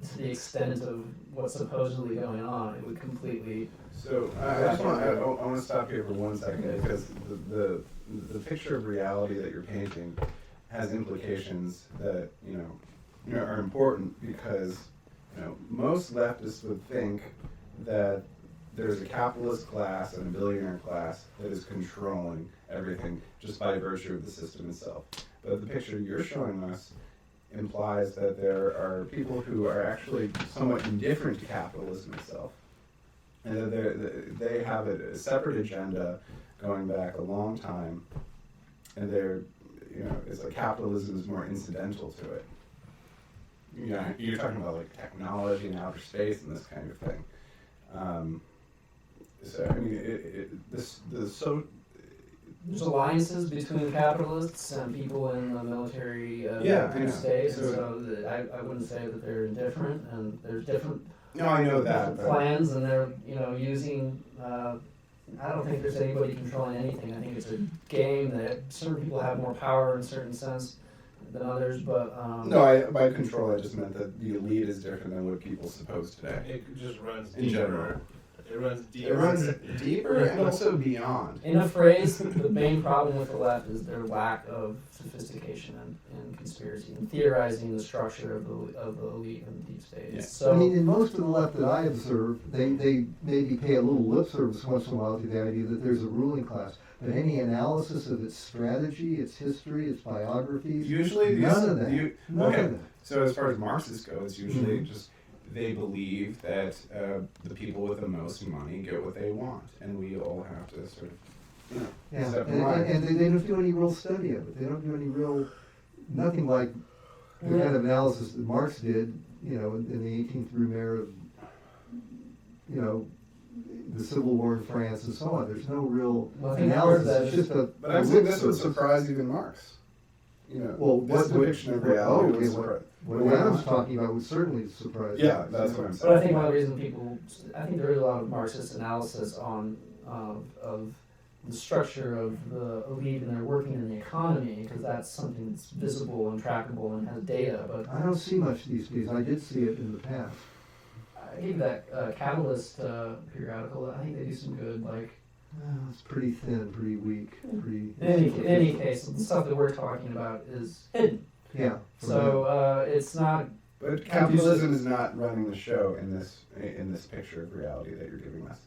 to the extent of what's supposedly going on, it would completely. So I want to stop here for 1 second, because the picture of reality that you're painting has implications that are important, because most leftists would think that there's a capitalist class and a billionaire class that is controlling everything just by virtue of the system itself. But the picture you're showing us implies that there are people who are actually somewhat indifferent to capitalism itself, and that they have a separate agenda going back a long time, and it's like capitalism is more incidental to it. You're talking about like technology and outer space and this kind of thing. So I mean, There's alliances between capitalists and people in the military state, so I wouldn't say that they're indifferent, and there's different. No, I know that. Different plans, and they're using. I don't think there's anybody controlling anything. I think it's a game that certain people have more power in a certain sense than others, but. By control, I just meant that the elite is different than what people suppose today. It just runs in general. It runs deeper. It runs deeper and also beyond. In a phrase, the main problem with the left is their lack of sophistication and conspiracy and theorizing the structure of the elite and deep state. Yeah. So, I mean, in most of the left that I observe, they maybe pay a little lip service once in a while to the idea that there's a ruling class. But any analysis of its strategy, its history, its biographies, Usually, none of that. None of that. So as far as Marxists go, it's usually just they believe that the people with the most money get what they want, and we all have to sort of, Yeah, step in line. and they don't do any real study of it. They don't do any real, nothing like the kind of analysis that Marx did, in the 18th Brumaire of, the Civil War in France and so on. There's no real Well, I think part of analysis. that It's is- just a. But I think this would surprise even Marx. Well, this depiction of reality would surprise. What Adam's talking about would certainly surprise. Yeah, that's what I'm saying. but I think one of the reasons I think there is a lot of Marxist analysis on of the structure of the elite and their working in the economy, because that's something that's visible and trackable and has data. But I don't see much these days. I did see it in the past. I gave that Catalyst periodical. I think they do some good, like. It's pretty thin, pretty weak, pretty. In any case, the stuff that we're talking about is hidden. Yeah. So it's not. But capitalism is not running the show in this picture of reality that you're giving us.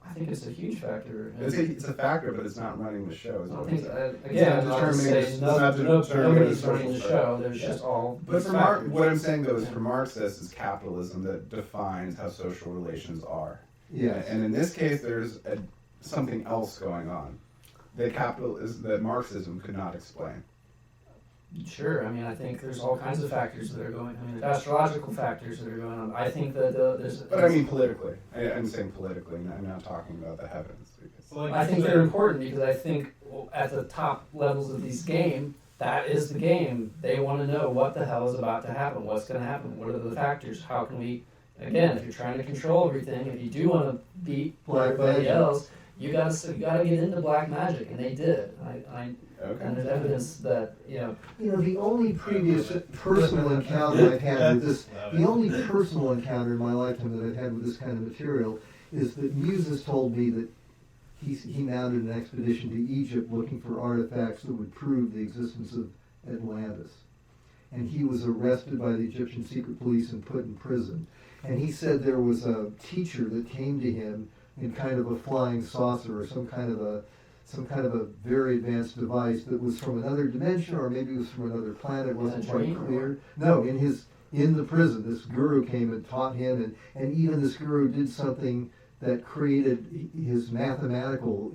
I think it's a huge factor. It's a factor, but it's not running the show. Is I what don't I'm think, saying. again, not I'm not determining saying the- it's not determining nobody's the running the social show. There's Yeah. just all. But for factors. what I'm saying though is, for Marx, this is capitalism that defines how social relations are. Yes. And in this case, there's something else going on that Marxism could not explain. Sure. I mean, I think there's all kinds of factors that are going. I mean, astrological factors that are going on. I think that there's. But I mean politically. I'm saying politically. I'm not talking about the heavens. Because I think they're important because I think at the top levels of these game, that is the game. They want to know what the hell is about to happen. What's going to happen? What are the factors? How can we? Again, if you're trying to control everything, if you do want to beat Black everybody magic. else, you got to get into black magic, and they did. And there's evidence that The only previous personal encounter I've had with this, the only personal encounter in my lifetime that I've had with this kind of material is that Muses told me that he mounted an expedition to Egypt looking for artifacts that would prove the existence of Atlantis. And he was arrested by the Egyptian secret police and put in prison. And he said there was a teacher that came to him in kind of a flying saucer or some kind of a very advanced device that was from another dimension, or maybe it was from another planet. It wasn't quite clear. No, in the prison, this guru came and taught him, and even this guru did something that created his mathematical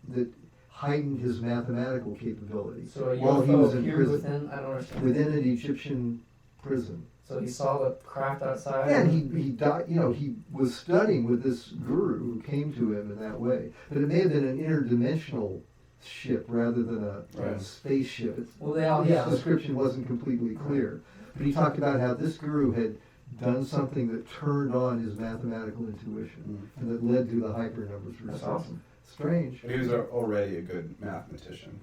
that heightened his mathematical capability. So a while he was UFO in appeared prison, I don't understand. within an Egyptian prison. So he saw the craft outside. Yeah, and he died. He was studying with this guru who came to him in that way. But it may have been an interdimensional ship rather than a Right. spaceship. Well, they all, His yeah. description wasn't completely clear, but he talked about how this guru had done something that turned on his mathematical intuition and that led to the hypernumbers That's result. awesome. Strange. He was already a good mathematician.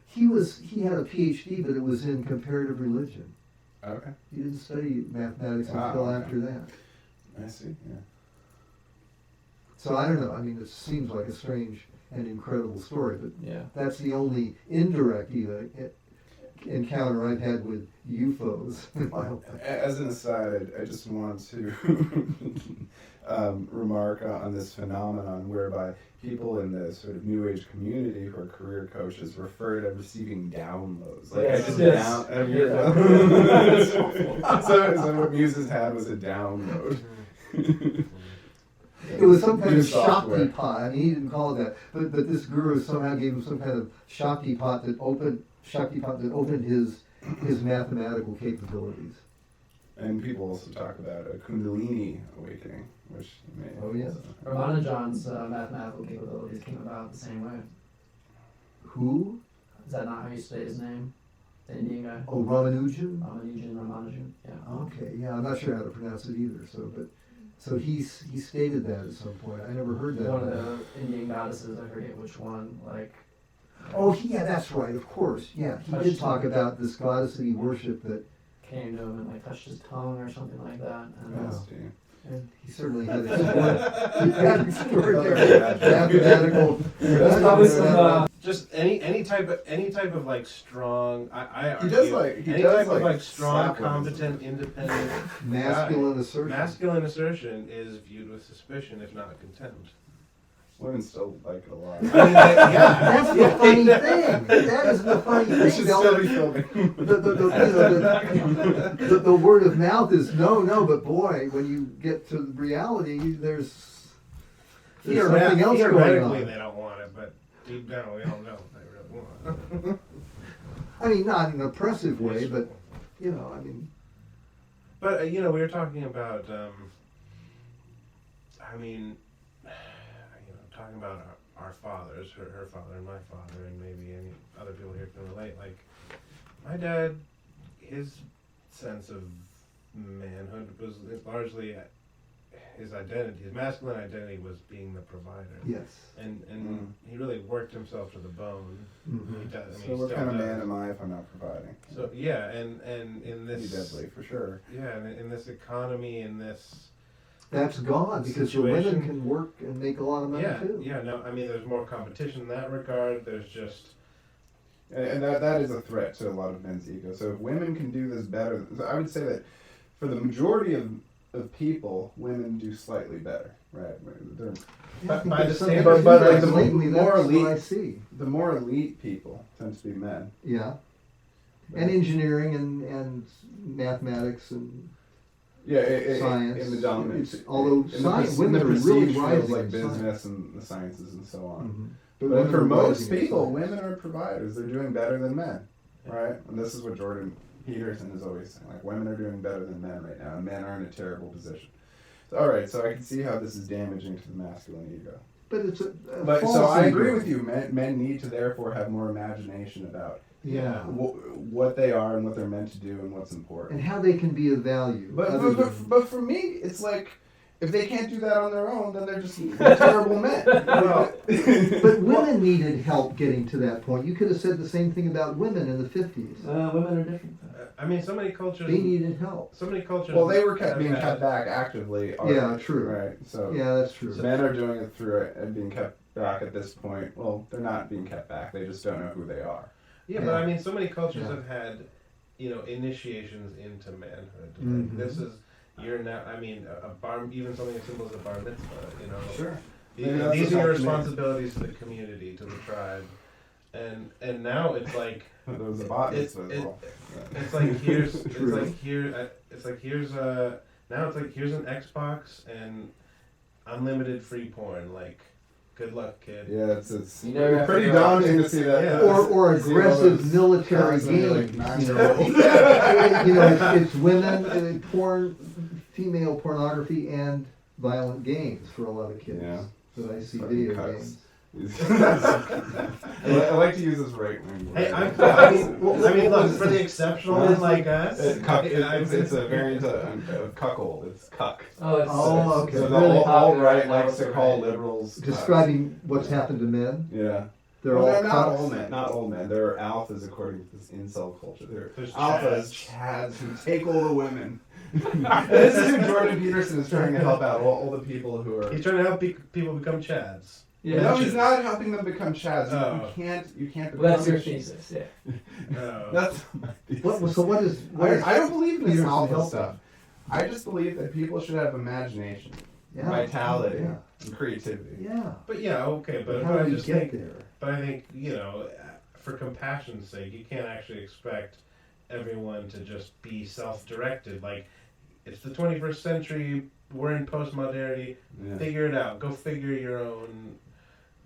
He had a PhD, but it was in comparative religion. Okay, He didn't study mathematics Wow, until okay. after that. I see. Yeah. So I don't know. I mean, it seems like a strange and incredible story, but Yeah. that's the only indirect encounter I've had with UFOs. As an aside, I just want to remark on this phenomenon whereby people in the sort of New Age community who are career coaches refer to receiving downloads. Like Yes, I just yes. down. I mean, Yeah. so what Muses had was a download. It was some kind New of software. Shakti pot. I mean, he didn't call it that, but this guru somehow gave him some kind of Shakti pot that opened his mathematical capabilities. And people also talk about a Kundalini awakening, which you may. Oh, yes. Ramanujan's mathematical capabilities came about the same way. Who? Is that not how you say his name? The Indian guy? Oh, Ramanujan. Ramanujan, yeah. Okay, yeah, I'm not sure how to pronounce it either. So he stated that at some point. I never heard that. One of the Indian goddesses, I forget which one, like, Oh, yeah, that's right. Of course, yeah. He did talk about this goddess that he worshipped. That came to him and like touched his tongue or something like that. And Yeah. Interesting. and he certainly had extraordinary mathematical. That's probably some, Just any type of like strong. I He does argue, like he any does type of like strong, slap women. competent, independent. masculine assertion. Masculine assertion is viewed with suspicion, if not contempt. Women still like it a lot. I mean, yeah, That's the funny thing. That is the funny We thing. should They'll- still be filming. the word of mouth is no, but boy, when you get to reality, there's something else going Theoretically, on. they don't want it, but deep down, we all know they really want it. I mean, not in an oppressive way, but I mean, But we were talking about. Talking about our fathers, her father and my father, and maybe any other people here can relate. Like, my dad, his sense of manhood was largely his identity, his masculine identity was being the provider. yes. And he really worked himself to the bone. Mhm. He does. I mean, So he what still kind of does. man am I if I'm not providing? So yeah, and in Be this deadly for sure. yeah, in this economy, in this That's gone because the women Situation. can work and make a lot of money too. no, I mean, there's more competition in that regard. There's just And that is a threat to a lot of men's ego. So if women can do this better, I would say that for the majority of people, women do slightly better, right? They're, Yeah, I think By there's the something standards, to but that. like the Lately, more that's what I elite- see. the more elite people tend to be men. Yeah, and engineering and mathematics and Yeah, science. in the dominant. Although in science, the, women in are the really prestige rising fields like in business science. and the sciences and so on. Mhm. But women for are most rising in people, science. women are providers. They're doing better than men, right? And this is what Jordan Peterson is always saying. Like, women are doing better than men right now, and men are in a terrible position. So, all right, so I can see how this is damaging to the masculine ego. But it's a But false so I agree ego. with you. Men need to therefore have more imagination about Yeah, what they are and what they're meant to do and what's important. and how they can be of value. But, other but, than- but for me, it's like if they can't do that on their own, then they're just terrible men. Well, But women needed help getting to that point. You could have said the same thing about women in the 50s. women are different. I mean, so many cultures. They needed help. So many cultures. Well, they were have being had- kept back actively. Yeah, true. Right. So Yeah, that's true. men are doing it through it and being kept back at this point. Well, they're not being kept back. They just don't know who they are. Yeah, Yeah. but I mean, so many cultures Yeah. have had, initiations into manhood. Like, Mhm. this is you're now. I mean, a bar, even something as simple as a bar mitzvah. Sure. These, Maybe that's these what are your helped me. responsibilities to the community, to the tribe, and now it's like There was a bot It's- mitzvah as it- well. it's like here's it's True. like here it's like here's a now it's like here's an Xbox and unlimited free porn. Like, good luck, kid. Yeah, it's You never have to pretty go- daunting to see that. Yeah. Or See all aggressive those military cars and be like games. 9-year-olds. It's women, porn, female pornography, and violent games for a lot of kids. Yeah. That I see Fucking video cuts. games. I like to use this right wing. Hey, I mean, look, for the exceptional men like us, It's a variant of cuckold. It's cuck. Oh, okay. So It's the really alt popular right right now likes with to the call right. liberals Describing what's happened to men. Yeah. They're Well, all they're not cucks. all men. Not all men. They're alphas according to this incel culture. They're There's alphas, chads who take all the women. This is who Jordan Peterson is trying to help out. All the people who are. he's trying to help people become chads. Yeah. No, he's not helping them become chads. Oh. You can't. Well, that's become your a- thesis, yeah. No. That's my thesis. What is? I don't believe in this Peterson alpha helping? stuff. I just believe that people should have imagination, Yeah. vitality, Yeah. and creativity. Yeah. But yeah, okay, but How I do you just get think, there? but I think for compassion's sake, you can't actually expect everyone to just be self-directed. Like, it's the 21st century. We're in postmodernity. Yeah. Figure it out. Go figure your own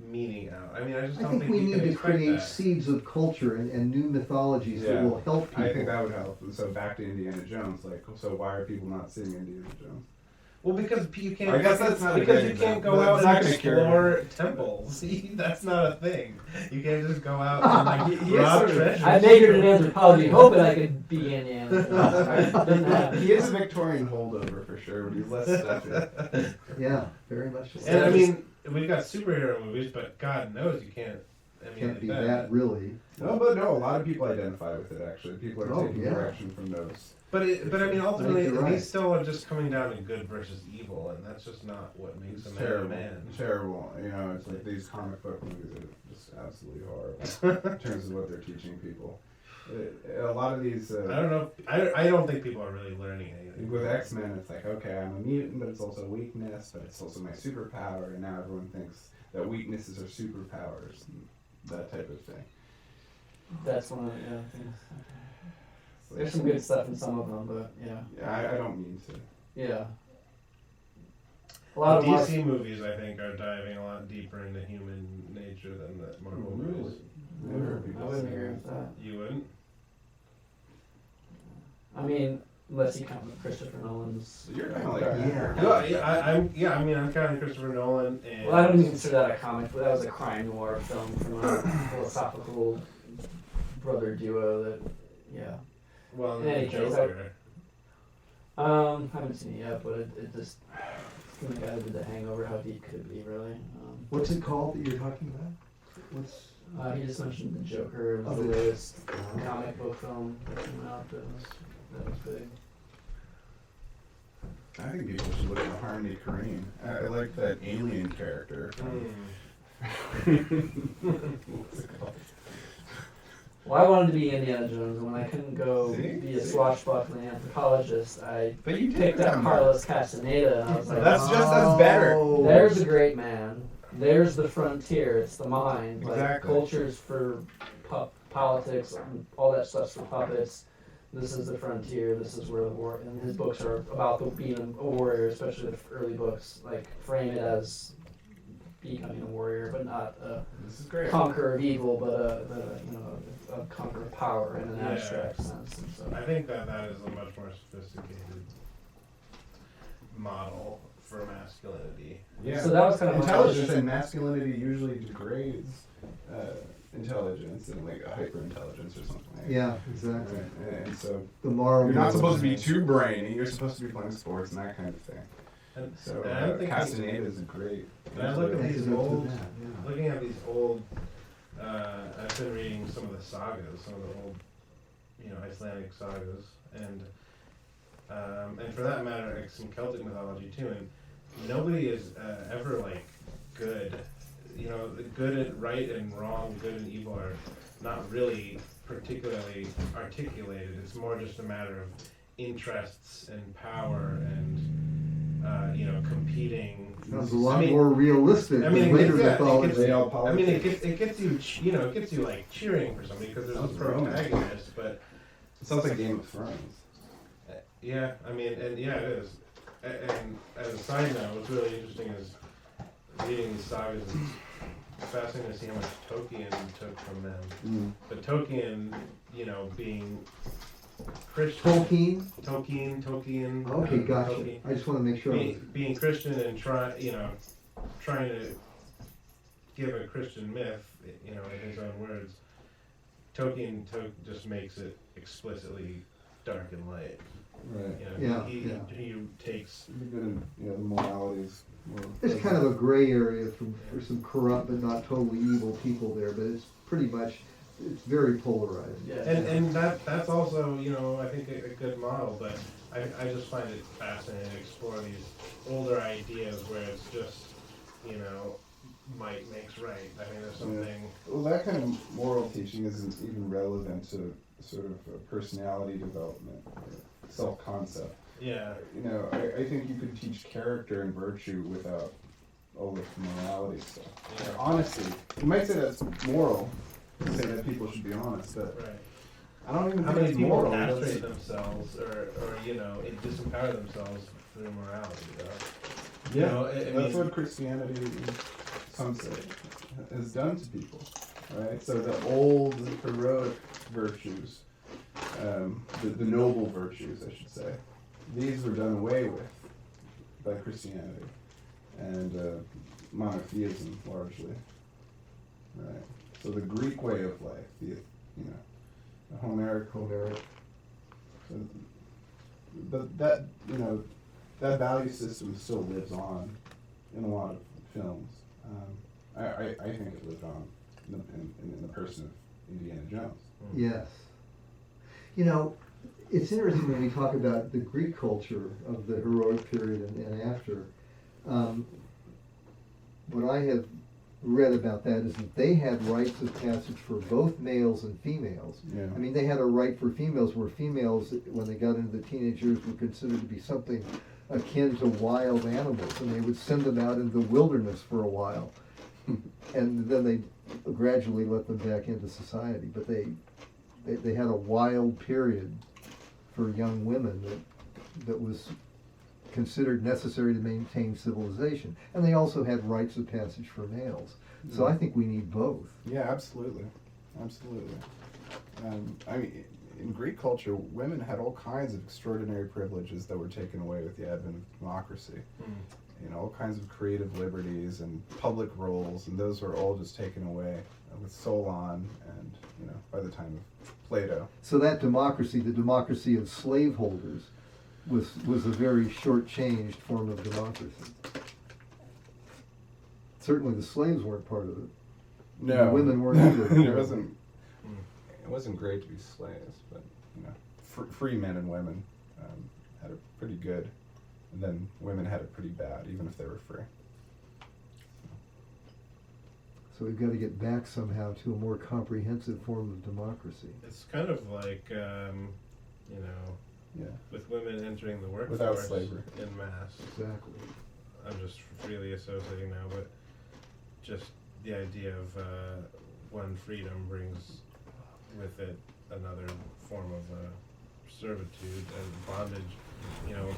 meaning out. I mean, I just I don't think we you need can to expect create that. seeds of culture and new mythologies Yeah. that will help people. I think that would help. So back to Indiana Jones. Like, so why are people not seeing Indiana Jones? Well, because you can't. I guess that's not a because great you can't example. go out That's and not gonna cure explore temples. That's not a thing. You can't just go out and like He is rob sort of- treasures. I majored in anthropology, hoping I could be Indiana Jones. Right? Didn't happen. He is a Victorian holdover for sure, but he's less stuffy. Yeah, very much so. And I mean, we've got superhero movies, but God knows you can't. Can't be that really. No, but no, a lot of people identify with it. Actually, people are Oh, taking yeah. direction from those. But I mean, ultimately, you're right. these still are just coming down to good versus evil, and that's just not what makes a man a Terrible, man. terrible. You know, it's like these comic book movies are just absolutely horrible in terms of what they're teaching people. A lot of these. I don't know. I don't think people are really learning anything. With X-Men, it's like, okay, I'm a mutant, but it's also a weakness, but it's also my superpower, and now everyone thinks that weaknesses are superpowers, and that type of thing. That's one of the things. It's like- There's some good stuff in some of them, but yeah. Yeah, I don't mean to. Yeah. A lot of DC movies, I think, are diving a lot deeper into human nature than the Marvel Really? movies. Never heard I people wouldn't say agree that. with that. You wouldn't? I mean, unless you count Christopher Nolan's. So you're kind of like Yeah. I mean, I'm counting Christopher Nolan and. Well, I don't even consider that a comic, but that was a crime noir film from a philosophical brother duo that, yeah. Well, In any the case, Joker. Haven't seen it yet, but it just, from the guy that did The Hangover, how deep could it be, really? What's it called that you're talking about? What's He just mentioned The Joker, it was Oh, the the- latest comic book film that came out that was big. I think people should look at Harmony Korine. I like that alien character. What's it called? Well, I wanted to be Indiana Jones, and when I couldn't go See? be a See? swashbuckling anthropologist, I But you picked up become Carlos Castaneda, and I was like, That's just as better. Oh. there's a great man. There's the frontier. It's the mind. Like Exactly. culture's for politics, and all that stuff's for puppets. This is the frontier. This is where the war. And his books are about being a warrior, especially the early books. Like frame it as becoming a warrior, but not a This is great. conqueror of evil, but a conqueror of power in an Yeah. abstract sense. And so. I think that is a much more sophisticated model for masculinity. Yeah. So that was kind of my intelligence question. and masculinity usually degrades intelligence and like a hyper intelligence or something. Like Yeah, exactly. Right. And so The moral. you're not supposed to be too brainy. You're supposed to be playing sports and that kind of thing. And, So and I don't think Castaneda is a great. And I look at Makes these it up to old, that, yeah. looking at these old. I've been reading some of the sagas, some of the old, Icelandic sagas, and for that matter, like some Celtic mythology too. And nobody is ever like good. The good and right and wrong, good and evil are not really particularly articulated. It's more just a matter of interests and power and competing. Sounds a lot more realistic I mean, than later it mythology. gets you like cheering for somebody because there's a Sounds Roman. protagonist, but It sounds like Game of Thrones. yeah, I mean, and yeah, it is. And as a side note, what's really interesting is reading these sagas. It's fascinating to see how much Tolkien took from them. But Tolkien, being Christian. Tolkien. Okay, gotcha. Tolkien. I just want to make sure. Being Christian and trying to given Christian myth, in his own words, Tolkien just makes it explicitly dark and light. Right. He takes. Even, the moralities. There's kind of a gray area for some corrupt but not totally evil people there, but it's pretty much, it's very polarized. Yeah. And that's also, I think a good model, but I just find it fascinating to explore these older ideas where it's just, might makes right. I think there's something. Well, that kind of moral teaching isn't even relevant to sort of personality development, or self-concept. Yeah. I think you could teach character and virtue without all the morality stuff. Yeah. Honesty. You might say that's moral, say that people should be honest, but Right. I don't even How think many it's people moral. castrate themselves or disempower themselves through morality, though? That's what Christianity, some say, has done to people, right? So the old heroic virtues, the noble virtues, I should say, these were done away with by Christianity and monotheism largely, right? So the Greek way of life, the Homeric. So, but that that value system still lives on in a lot of films. I think it lived on in the person of Indiana Jones. Yes. It's interesting when we talk about the Greek culture of the heroic period and after. What I have read about that is that they had rites of passage for both males and females. Yeah. I mean, they had a rite for females where females, when they got into the teenage years, were considered to be something akin to wild animals, and they would send them out into the wilderness for a while. And then they gradually let them back into society. But they had a wild period for young women that was considered necessary to maintain civilization. And they also had rites of passage for males. So I think we need both. Yeah, absolutely. I mean, in Greek culture, women had all kinds of extraordinary privileges that were taken away with the advent of democracy. All kinds of creative liberties and public roles, and those were all just taken away with Solon and, by the time of Plato. So that democracy, the democracy of slaveholders, was a very short-changed form of democracy. Certainly the slaves weren't part of it. No. The women weren't either. It wasn't great to be slaves, but, free men and women had it pretty good. And then women had it pretty bad, even if they were free. So we've got to get back somehow to a more comprehensive form of democracy. It's kind of like, Yeah. with women entering the workforce Without slavery. in mass. Exactly. I'm just freely associating now, but just the idea of one freedom brings with it another form of servitude and bondage.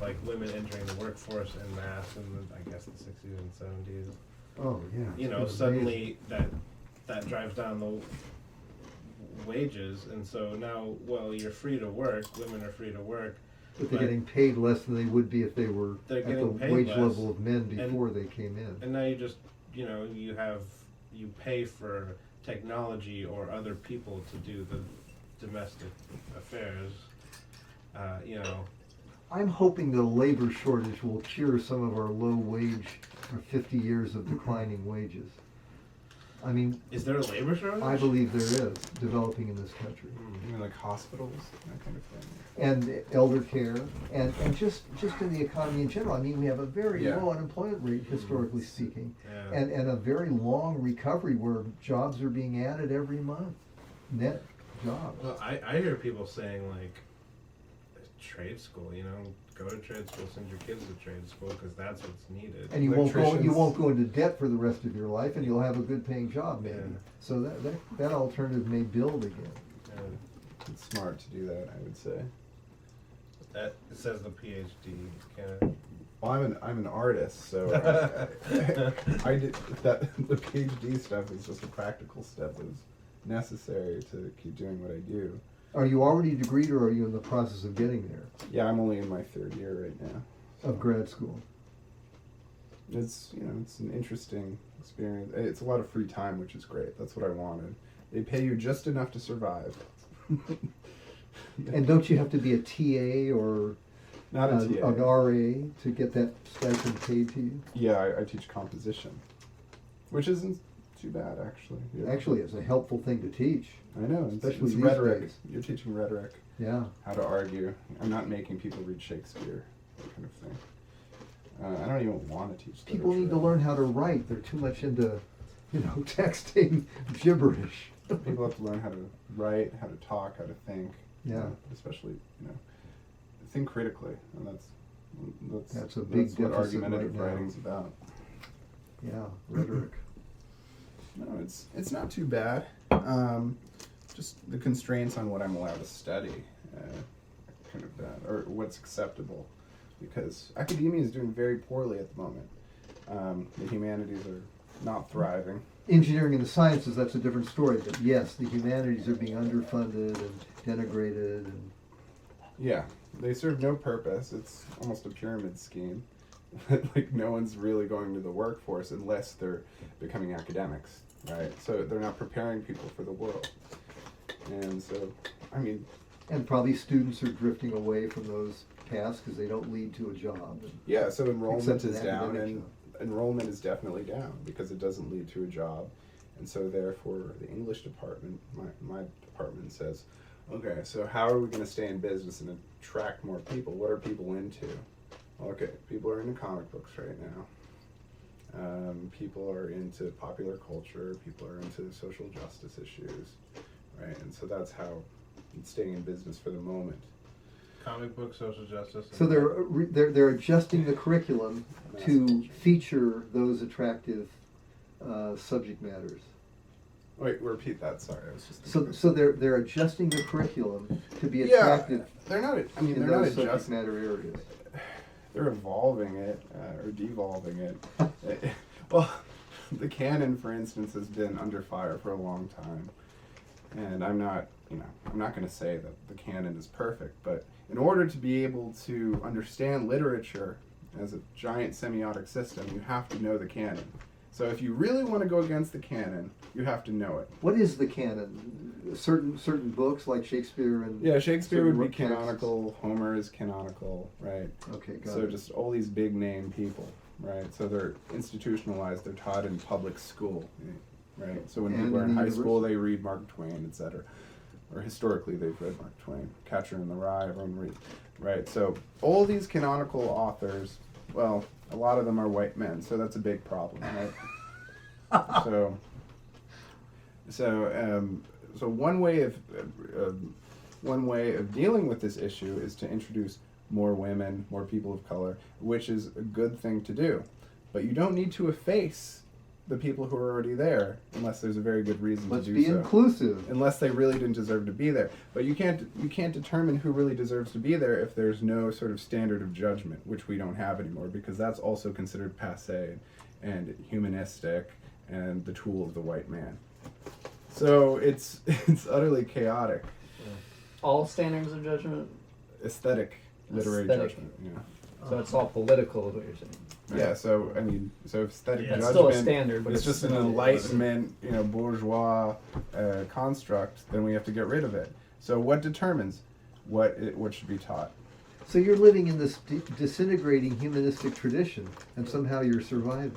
Like women entering the workforce en masse in I guess the 60s and 70s. Oh, yeah. It's Suddenly that drives down the wages, and so now, you're free to work. Women are free to work. But they're getting paid less than they would be if they were They're at the getting paid wage less. level of men before they came in. And now you just, you pay for technology or other people to do the domestic affairs. I'm hoping the labor shortage will cure some of our low wage or 50 years of declining wages. I mean, Is there a labor shortage? I believe there is developing in this country. You mean like hospitals, that kind of thing? And elder care, and just in the economy in general. I mean, we have a very Yeah. low unemployment rate, historically speaking, Yeah. and a very long recovery where jobs are being added every month, net jobs. Well, I hear people saying like, trade school. Go to trade school. Send your kids to trade school because that's what's needed. And you Electricians. won't go into debt for the rest of your life, and you'll have a good paying job maybe. Yeah. So that alternative may build again. It's smart to do that, I would say. That it says the PhD. Kinda. Well, I'm an artist, so I did that. The PhD stuff is just a practical step that's necessary to keep doing what I do. Are you already degreed, or are you in the process of getting there, Yeah, I'm only in my third year right now. of grad school? It's it's an interesting experience. It's a lot of free time, which is great. That's what I wanted. They pay you just enough to survive. And don't you have to be a TA or Not a TA. an RA to get that stipend paid to you? Yeah, I teach composition, which isn't too bad actually. Yeah. Actually, it's a helpful thing to teach. I know, especially it's these rhetoric. days. You're teaching rhetoric, Yeah. how to argue. I'm not making people read Shakespeare, that kind of thing. I don't even want to teach People need to literature. learn how to write. They're too much into, texting gibberish. People have to learn how to write, how to talk, how to think. Yeah. Especially, think critically, and That's a big that's what deficit argumentative right now. writing's about. Yeah, rhetoric. No, it's not too bad. Just the constraints on what I'm allowed to study, kind of bad, or what's acceptable, because academia is doing very poorly at the moment. The humanities are not thriving. Engineering and the sciences, that's a different story. But yes, the humanities are being underfunded and denigrated. And Yeah, they serve no purpose. It's almost a pyramid scheme. Like no one's really going to the workforce unless they're becoming academics, right? So they're not preparing people for the world. And so, and probably students are drifting away from those paths because they don't lead to a job. yeah, so enrollment Except is an down, academic and enrollment is definitely down because it doesn't lead to a job. And so therefore the English department, my department says, okay, so how are we going to stay in business and attract more people? What are people into? Okay, people are into comic books right now. People are into popular culture. People are into social justice issues, right? And so that's how it's staying in business for the moment. Comic book, social justice. So they're adjusting the curriculum to feature those attractive subject matters. Wait, repeat that. Sorry, I was just. So they're adjusting the curriculum to be Yeah, attractive they're not. I mean, in they're not those subject adjusting. matter areas. They're evolving it or devolving it. Well, the canon, for instance, has been under fire for a long time, and I'm not going to say that the canon is perfect, but in order to be able to understand literature as a giant semiotic system, you have to know the canon. So if you really want to go against the canon, you have to know it. What is the canon? Certain books like Shakespeare and Yeah, Shakespeare would be texts. canonical. Homer is canonical, right? Okay, got So it. just all these big name people, right? So they're institutionalized. They're taught in public school, right? So when And people are in in the high school, university. they read Mark Twain, etc. Or historically, they've read Mark Twain, Catcher in the Rye. Everyone read, right? So all these canonical authors, well, a lot of them are white men, so that's a big problem, right? So one way of dealing with this issue is to introduce more women, more people of color, which is a good thing to do. But you don't need to efface the people who are already there unless there's a very good reason Let's to do be so. inclusive. Unless they really didn't deserve to be there. But you can't determine who really deserves to be there if there's no sort of standard of judgment, which we don't have anymore, because that's also considered passé and humanistic and the tool of the white man. So it's utterly chaotic. All standards of judgment. Aesthetic literary Aesthetic. judgment. Yeah. So it's all political, is what you're saying. Yeah, so aesthetic Yeah, it's judgment still a standard, but it's it's just an not- enlightenment, bourgeois construct, then we have to get rid of it. So what determines what should be taught? So you're living in this disintegrating humanistic tradition, and somehow you're surviving.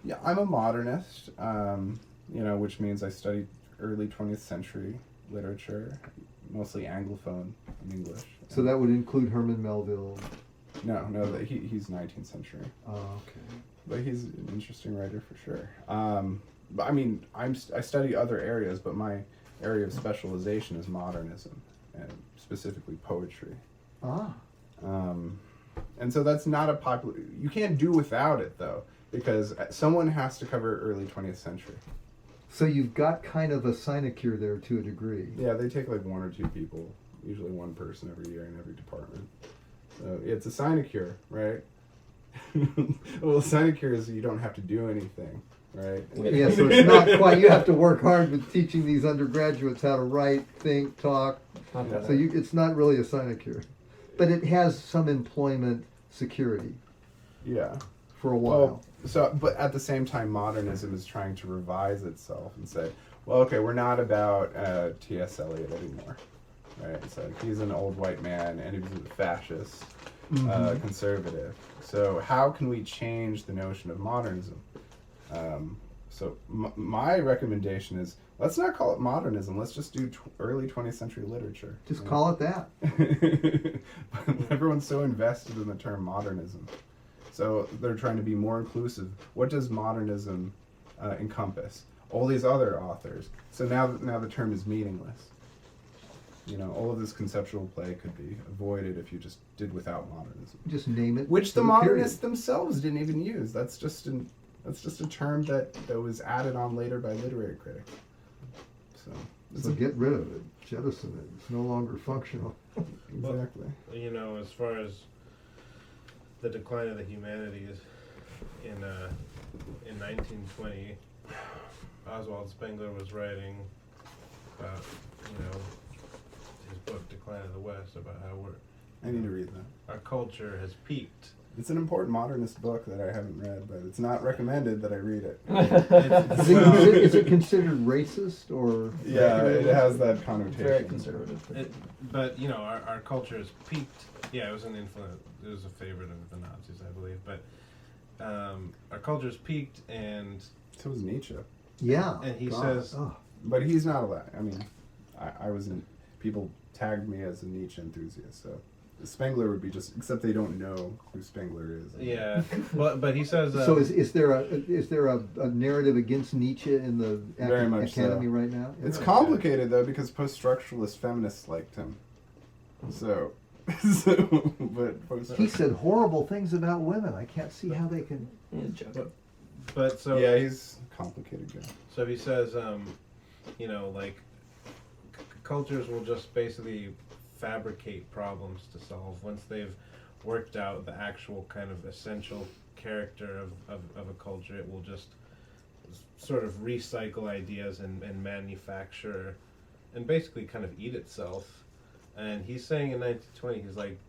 Yeah, I'm a modernist, which means I studied early 20th century literature, mostly Anglophone in English. So that would include Herman Melville. No, he's 19th century. Oh, okay. But he's an interesting writer for sure. But I mean, I study other areas, but my area of specialization is modernism, and specifically poetry. Ah. And so that's not a popular... You can't do without it, though, because someone has to cover early 20th century. So you've got kind of a sinecure there to a degree. Yeah, they take like one or two people, usually one person every year in every department. So it's a sinecure, right? Well, a sinecure is you don't have to do anything, right? Yeah, so it's not quite, you have to work hard with teaching these undergraduates how to write, think, talk. Not that So it's not really a sinecure. But it has some employment security Yeah. for a while. But at the same time, modernism is trying to revise itself and say, well, okay, we're not about T.S. Eliot anymore, right? So he's an old white man, and he was a fascist, conservative. So how can we change the notion of modernism? My recommendation is, let's not call it modernism. Let's just do early 20th century literature. Just call it that. But everyone's so invested in the term modernism. So they're trying to be more inclusive. What does modernism encompass? All these other authors. So now the term is meaningless. You know, all of this conceptual play could be avoided if you just did without modernism. Just name it. Which for the period. modernists themselves didn't even use. That's just a term that was added on later by literary critics. So get rid of it, jettison it. It's no longer functional. Exactly. You know, as far as the decline of the humanities in 1920, Oswald Spengler was writing about, his book Decline of the West, about how I need to read that. our culture has peaked. It's an important modernist book that I haven't read, but it's not recommended that I read it. Is it considered racist or? Yeah, it has that Very connotation. conservative. But our culture has peaked. Yeah, it was an influence. It was a favorite of the Nazis, I believe. But our culture's peaked, and So was Nietzsche. Yeah. And he God. says- Oh. But he's not allowed. I mean, I wasn't. People tagged me as a Nietzsche enthusiast, so Spengler would be just. Except they don't know who Spengler is. yeah, but he says. So is there a narrative against Nietzsche in the Very much academy so. right now? It's complicated though because post-structuralist feminists liked him. So, He said horrible things about women. I can't see how they can. He's joking. But so yeah, he's a complicated guy. So he says, cultures will just basically fabricate problems to solve once they've worked out the actual kind of essential character of a culture. It will just sort of recycle ideas and manufacture and basically kind of eat itself. And he's saying in 1920, he's like,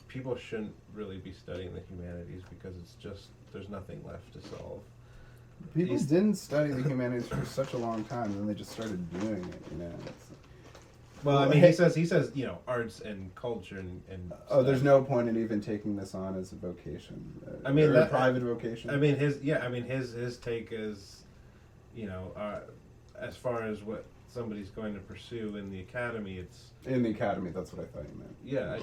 people shouldn't really be studying the humanities because it's just, there's nothing left to solve. People didn't study the humanities for such a long time, and then they just started doing it. Well, I mean, he says, arts and culture and there's no point in even taking this on as a vocation. I mean, or a private vocation. I mean, his take is, as far as what somebody's going to pursue in the academy, it's in the academy. That's what I thought you meant. Yeah,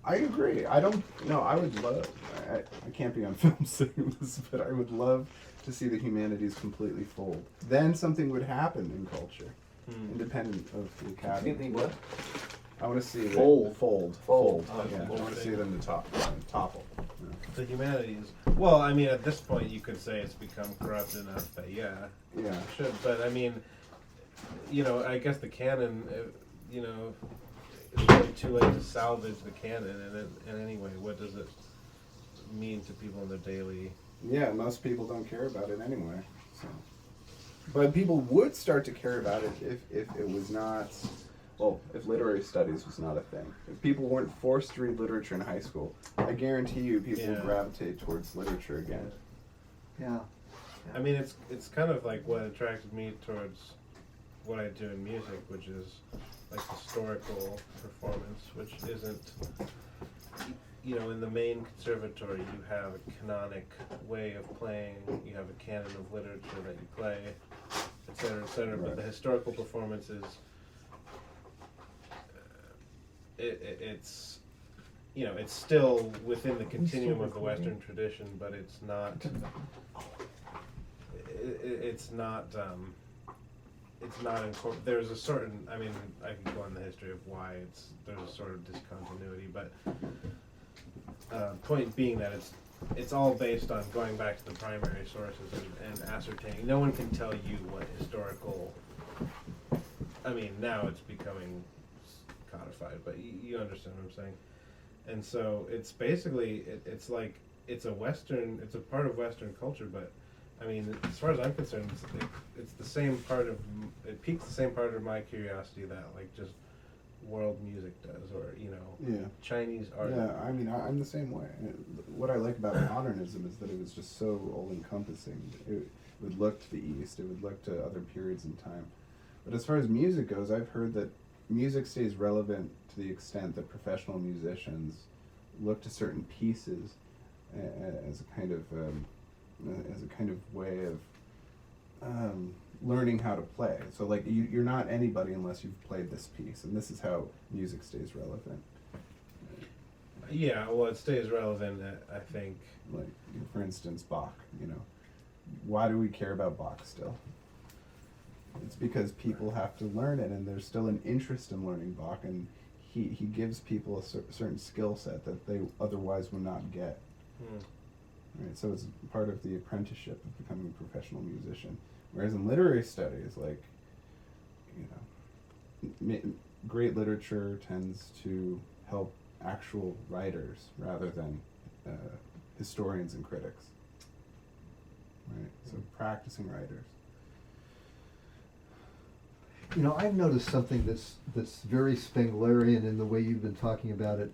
I agree. I don't. No, I would love. I can't be on film saying this, but I would love to see the humanities completely fold. Then something would happen in culture, independent of the academy. What? I want to see it Fold. fold. Fold. Yeah, I want to see them topple. Yeah. the humanities. Well, I mean, at this point, you could say it's become corrupt enough that Yeah. it should. But I mean, I guess the canon, it's really too late to salvage the canon. And anyway, what does it mean to people in their daily? Yeah, most people don't care about it anyway. So, but people would start to care about it if it was not. Well, if literary studies was not a thing. If people weren't forced to read literature in high school, I guarantee you people would gravitate towards literature again. Yeah. I mean, it's kind of like what attracted me towards what I do in music, which is like historical performance, which isn't, in the main conservatory you have a canonic way of playing, you have a canon of literature that you play, etc., etc. But the historical performance is, it's still within the continuum of the Western tradition, but it's not. It's not. There's a certain. I mean, I can go on the history of why there's a sort of discontinuity, but point being that it's all based on going back to the primary sources and ascertaining. No one can tell you what historical. I mean, now it's becoming codified, but you understand what I'm saying. And so it's basically it's like it's a part of Western culture, but I mean, as far as I'm concerned, it's the same part of it piques the same part of my curiosity that like just world music does, or Yeah. Chinese art. Yeah, I mean, I'm the same way. What I like about modernism is that it was just so all-encompassing. It would look to the East, it would look to other periods in time. But as far as music goes, I've heard that music stays relevant to the extent that professional musicians look to certain pieces as a kind of way of learning how to play. So like you're not anybody unless you've played this piece, and this is how music stays relevant. Yeah, well, it stays relevant, I think. Like for instance, Bach. Why do we care about Bach still? It's because people have to learn it, and there's still an interest in learning Bach, and he gives people a certain skill set that they otherwise would not get. Right, so it's part of the apprenticeship of becoming a professional musician. Whereas in literary studies, like, great literature tends to help actual writers rather than historians and critics. Right, so practicing writers. I've noticed something that's very Spenglerian in the way you've been talking about it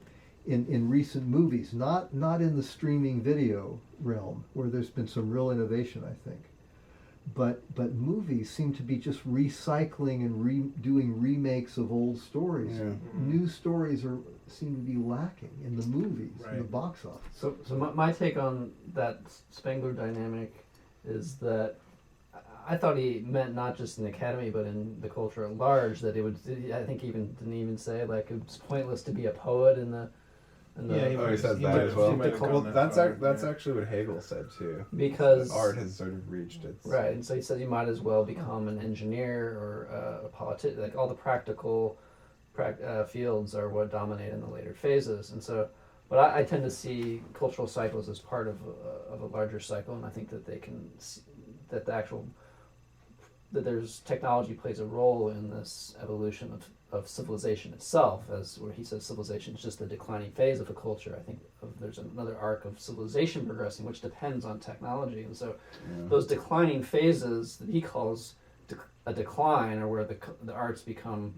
in recent movies, not in the streaming video realm, where there's been some real innovation, I think. But movies seem to be just recycling and doing remakes of old stories. Yeah. New stories seem to be lacking in the movies, in the Right. box office. So my take on that Spengler dynamic is that I thought he meant not just in the academy, but in the culture at large. That it would. I think he didn't even say like it was pointless to be a poet in the. Yeah, He says he that might as have- well. he might have gone Well, that that's far, that's yeah. actually what Hegel said too. Because That art has sort of reached its right, and so he says you might as well become an engineer or a politician. Like all the practical fields are what dominate in the later phases, and so. But I tend to see cultural cycles as part of a larger cycle, and I think that they can that the actual that there's technology plays a role in this evolution of civilization itself, as where he says civilization is just the declining phase of a culture. I think there's another arc of civilization progressing, which depends on technology, and so those declining phases that he calls a decline, are where the arts become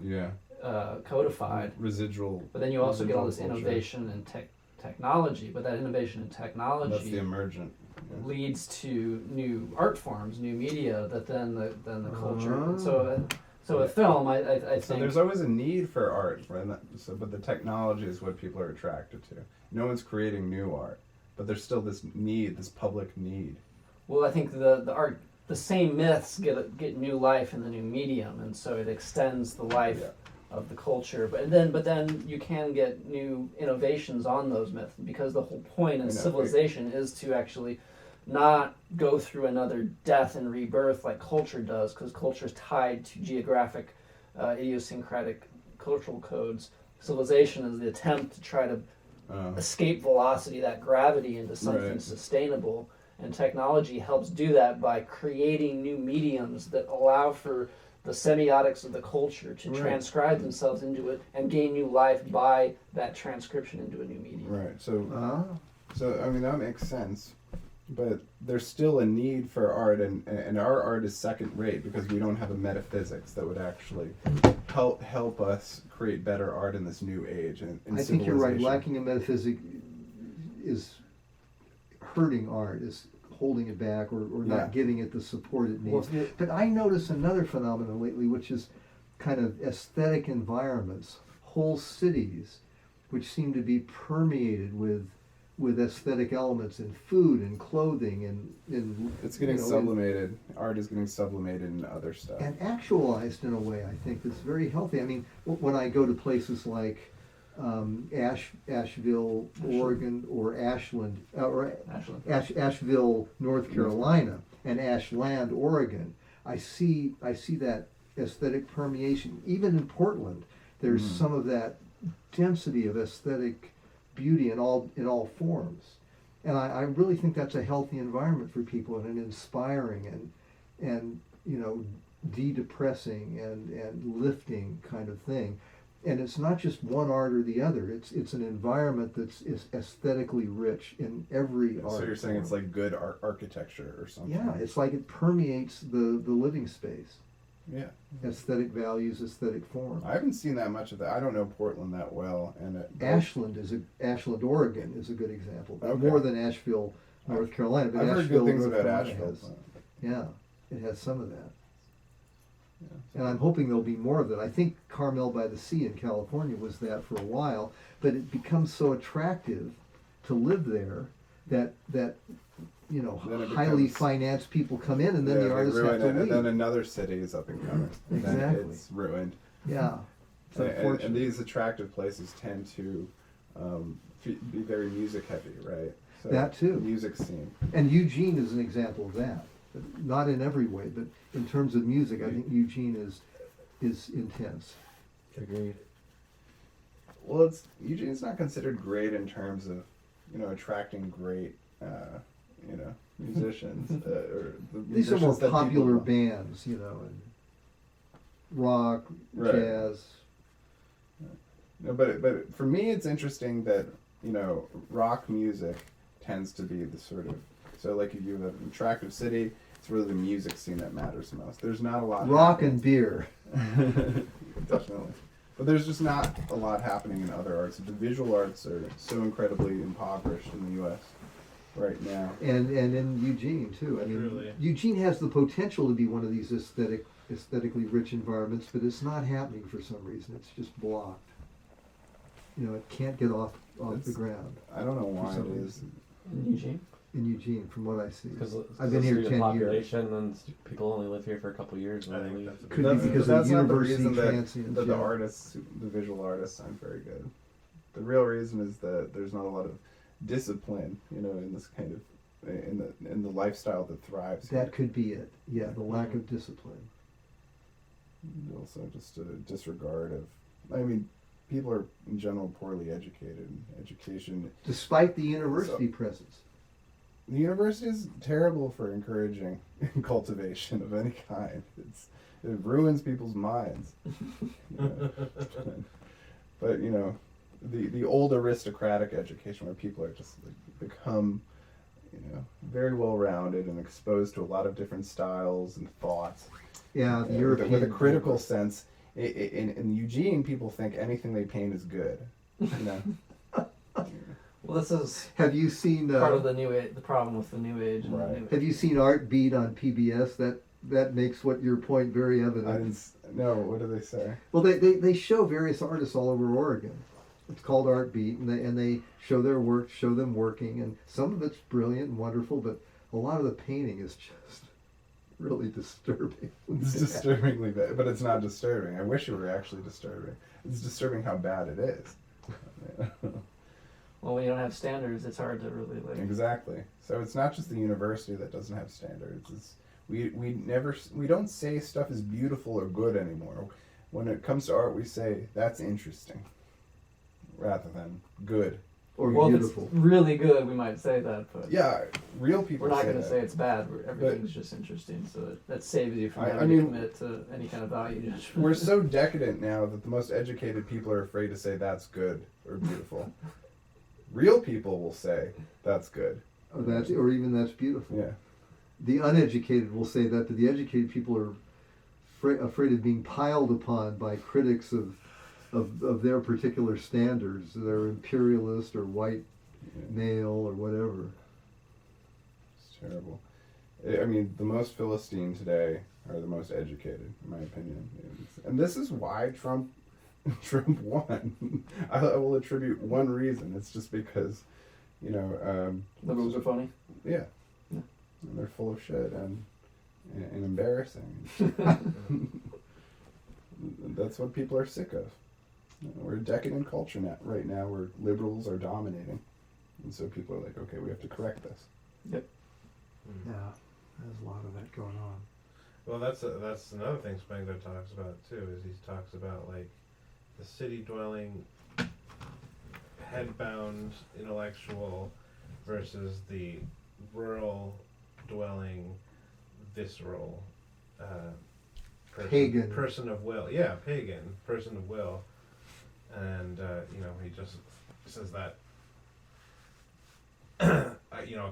codified. Residual. But then you also get all this culture. innovation in technology, but that innovation in technology That's the emergent. leads to new art forms, new media that then the culture. Ah. So a film, I think. So there's always a need for art, right? But the technology is what people are attracted to. No one's creating new art, but there's still this need, this public need. Well, I think the art, the same myths get new life in the new medium, and so it extends the life of the culture. But then you can get new innovations on those myths, because the whole point in civilization is to actually not go through another death and rebirth like culture does, because culture is tied to geographic, idiosyncratic cultural codes. Civilization is the attempt to try to escape velocity, that gravity, into something sustainable. And technology helps do that by creating new mediums that allow for the semiotics of the culture to transcribe themselves into it and gain new life by that transcription into a new medium. Right. So I mean that makes sense. But there's still a need for art, and our art is second rate because we don't have a metaphysics that would actually help us create better art in this new age. And I think you're right. Lacking a metaphysic is hurting art, is holding it back, or not giving it the support it needs. But I notice another phenomenon lately, which is kind of aesthetic environments, whole cities, which seem to be permeated with aesthetic elements in food and clothing and it's getting sublimated. Art is getting sublimated into other stuff. And actualized in a way, I think, that's very healthy. I mean, when I go to places like Asheville, Oregon, or Ashland, Asheville, North Carolina, and Ashland, Oregon, I see that aesthetic permeation. Even in Portland, there's some of that density of aesthetic beauty in all forms, and I really think that's a healthy environment for people, and an inspiring and de-depressing and lifting kind of thing. And it's not just one art or the other. It's an environment that's aesthetically rich in every art. So you're saying it's like good architecture or something? Yeah, it's like it permeates the living space. Yeah. aesthetic values, aesthetic form. I haven't seen that much of that. I don't know Portland that well, and Ashland, Oregon is a good example. But Okay. more than Asheville, North Carolina. But I've heard Asheville, good things North about Carolina Asheville. has, yeah, it has some of that. Yeah. And I'm hoping there'll be more of that. I think Carmel by the Sea in California was that for a while, but it becomes so attractive to live there that you know, Then it highly becomes- financed people come in, and then Yeah, the they artists have ruin to it, leave. and then another city is up and coming. And then Exactly. it's ruined. Yeah, it's And unfortunate. these attractive places tend to be very music heavy, right? So That too. Music scene. And Eugene is an example of that. Not in every way, but in terms of music, I think Eugene is intense. Agreed. Well, Eugene's not considered great in terms of, attracting great, musicians. Or the These are more musicians that people popular want. bands, and rock, Right. jazz. No, but for me, it's interesting that rock music tends to be the sort of like if you have an attractive city, it's really the music scene that matters most. There's not a lot. Rock and beer. Definitely, but there's just not a lot happening in other arts. The visual arts are so incredibly impoverished in the U.S. right now. And in Eugene too. I mean, Truly. Eugene has the potential to be one of these aesthetically rich environments, but it's not happening for some reason. It's just blocked. It can't get off the It's- ground I don't know why For it some is. In Eugene? in Eugene, from what I see. Because I've been here 10 years. population and people only live here for a couple years. I And they think leave. that's a Could be That's, because that's of not the university reason that, transients, that the yeah. artists, the visual artists, aren't very good. The real reason is that there's not a lot of discipline, in this kind of in the lifestyle that thrives. That could be it. Yeah, the lack of discipline. here. Also, just a disregard of. I mean, people are in general poorly educated. Education. Despite the university presence. The university is terrible for encouraging cultivation of any kind. It ruins people's minds. But the old aristocratic education where people are just become, very well rounded and exposed to a lot of different styles and thoughts. Yeah, the With European. a critical sense. In Eugene, people think anything they paint is good. Well, this is Have you seen? part of the new age. The problem with the new age. And Right. the new Have you seen Art Beat on PBS? That makes your point very evident. I didn't. No, what do they say? Well, they show various artists all over Oregon. It's called Art Beat, and they show their work, show them working, and some of it's brilliant and wonderful, but a lot of the painting is just really disturbing. It's disturbingly bad, but it's not disturbing. I wish it were actually disturbing. It's disturbing how bad it is. Well, when you don't have standards, it's hard to really Exactly. So it's not just the university that doesn't have standards. We don't say stuff is beautiful or good anymore. When it comes to art, we say that's interesting, rather than good. Or Well, beautiful. if it's really good, we might say that, but Yeah, real people we're not say going to that. say it's bad. Everything's just interesting, so that saves you from I having mean- to commit to any kind of value judgment. We're so decadent now that the most educated people are afraid to say that's good or beautiful. Real people will say that's good. Or even that's beautiful. Yeah. The uneducated will say that, but the educated people are afraid of being piled upon by critics of their particular standards. They're imperialist or white male or whatever. It's terrible. I mean, the most Philistine today are the most educated, in my opinion. And this is why Trump won. I will attribute one reason. It's just because, Liberals are funny. yeah, Yeah. and they're full of shit and embarrassing. That's what people are sick of. We're a decadent culture right now where liberals are dominating. And so people are like, okay, we have to correct this. Yeah, there's a lot of that going on. Well, that's another thing Spengler talks about too. Is he talks about like the city-dwelling, head-bound intellectual versus the rural-dwelling, visceral Pagan. person of will. Yeah, pagan person of will, and he just says that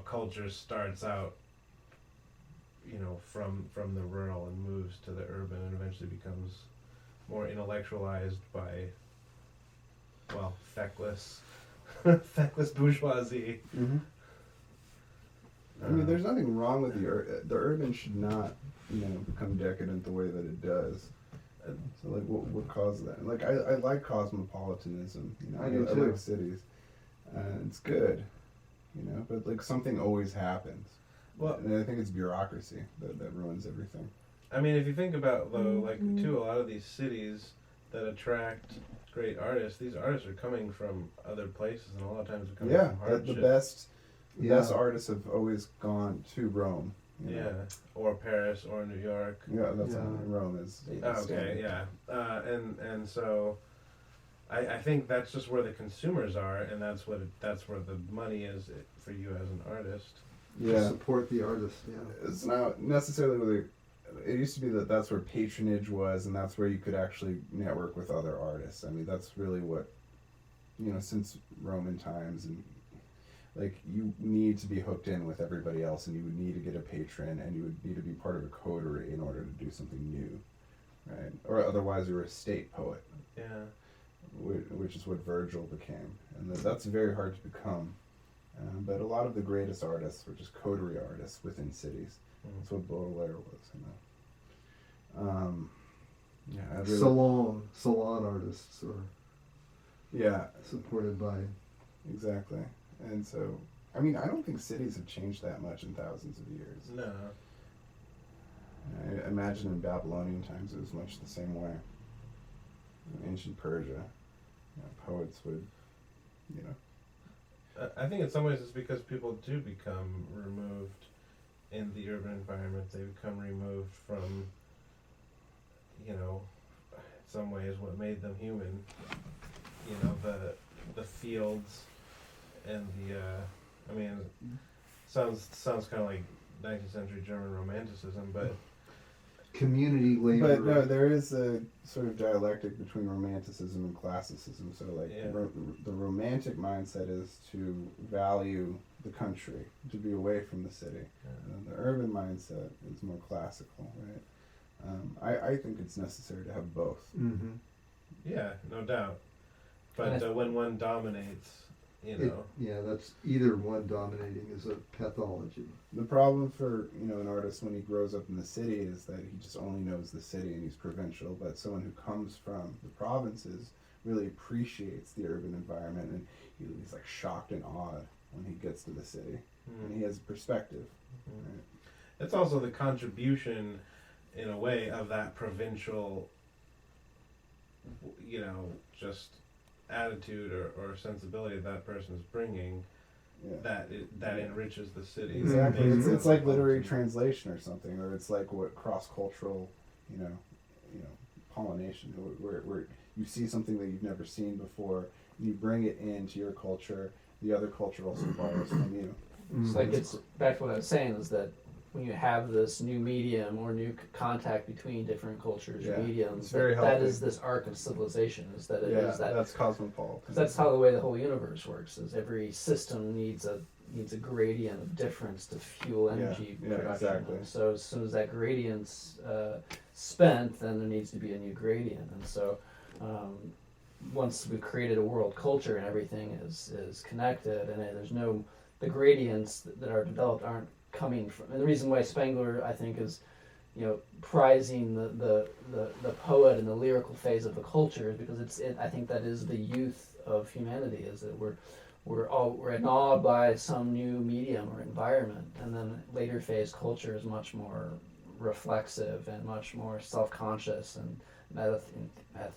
culture starts out from the rural and moves to the urban and eventually becomes more intellectualized by, well, feckless feckless bourgeoisie. Mm-hmm. I mean, there's nothing wrong with the urban should not, become decadent the way that it does. So, like, what caused that? Like, I like cosmopolitanism. I do I too. like cities. It's good, but like something always happens. Well, And I think it's bureaucracy that ruins everything. I mean, if you think about, though, like, too, a lot of these cities that attract great artists, these artists are coming from other places, and a lot of times they're coming from hardship. The best artists have always gone to Rome. Yeah, or Paris, or New York. Yeah, that's Yeah. Rome is. Okay, yeah. And so I think that's just where the consumers are, and that's where the money is for you as an artist. To Yeah. support the artist, yeah. It's not necessarily where it used to be that's where patronage was, and that's where you could actually network with other artists. I mean, that's really what, since Roman times, and like you need to be hooked in with everybody else, and you would need to get a patron, and you would need to be part of a coterie in order to do something new, right? Or otherwise you're a state poet, Yeah. which is what Virgil became, and that's very hard to become. But a lot of the greatest artists were just coterie artists within cities. That's what Baudelaire was, Yeah, I really, Salon artists are yeah, supported by. exactly. And so, I mean, I don't think cities have changed that much in thousands of years. No. I imagine in Babylonian times it was much the same way. In ancient Persia, poets would, I think in some ways it's because people do become removed in the urban environment. They become removed from, in some ways what made them human. The fields and sounds kind of like 19th century German Romanticism, but Community labor. But no, there is a sort of dialectic between romanticism and classicism. So, like, Yeah. the romantic mindset is to value the country, to be away from the city. And the urban mindset is more classical, right? I think it's necessary to have both. Mm-hmm. yeah, no doubt. But when one dominates, That's either one dominating is a pathology. The problem for an artist when he grows up in the city is that he just only knows the city and he's provincial. But someone who comes from the provinces really appreciates the urban environment, and he's like shocked and awed when he gets to the city, and he has perspective. Right? It's also the contribution, in a way, of that provincial, just attitude or sensibility that person is bringing, Yeah. that enriches the city. Exactly. Mhm. It's like literary translation or something, or it's like what cross-cultural, pollination, where you see something that you've never seen before, and you bring it into your culture. The other culture also borrows from you. It's like it's back to what I was saying is that when you have this new medium or new contact between different cultures or Yeah, mediums, it's very that healthy. is this arc of civilization. Is that it Yeah, is that that's cosmopolitan. because that's how the way the whole universe works. Is every system needs a gradient of difference to fuel energy yeah, production. exactly. And so as soon as that gradient's spent, then there needs to be a new gradient. And so once we've created a world culture and everything is connected, and there's no the gradients that are developed aren't coming from. And the reason why Spengler, I think, is prizing the poet and the lyrical phase of the culture is because I think that is the youth of humanity, is that we're awed by some new medium or environment, and then later phase culture is much more reflexive and much more self-conscious and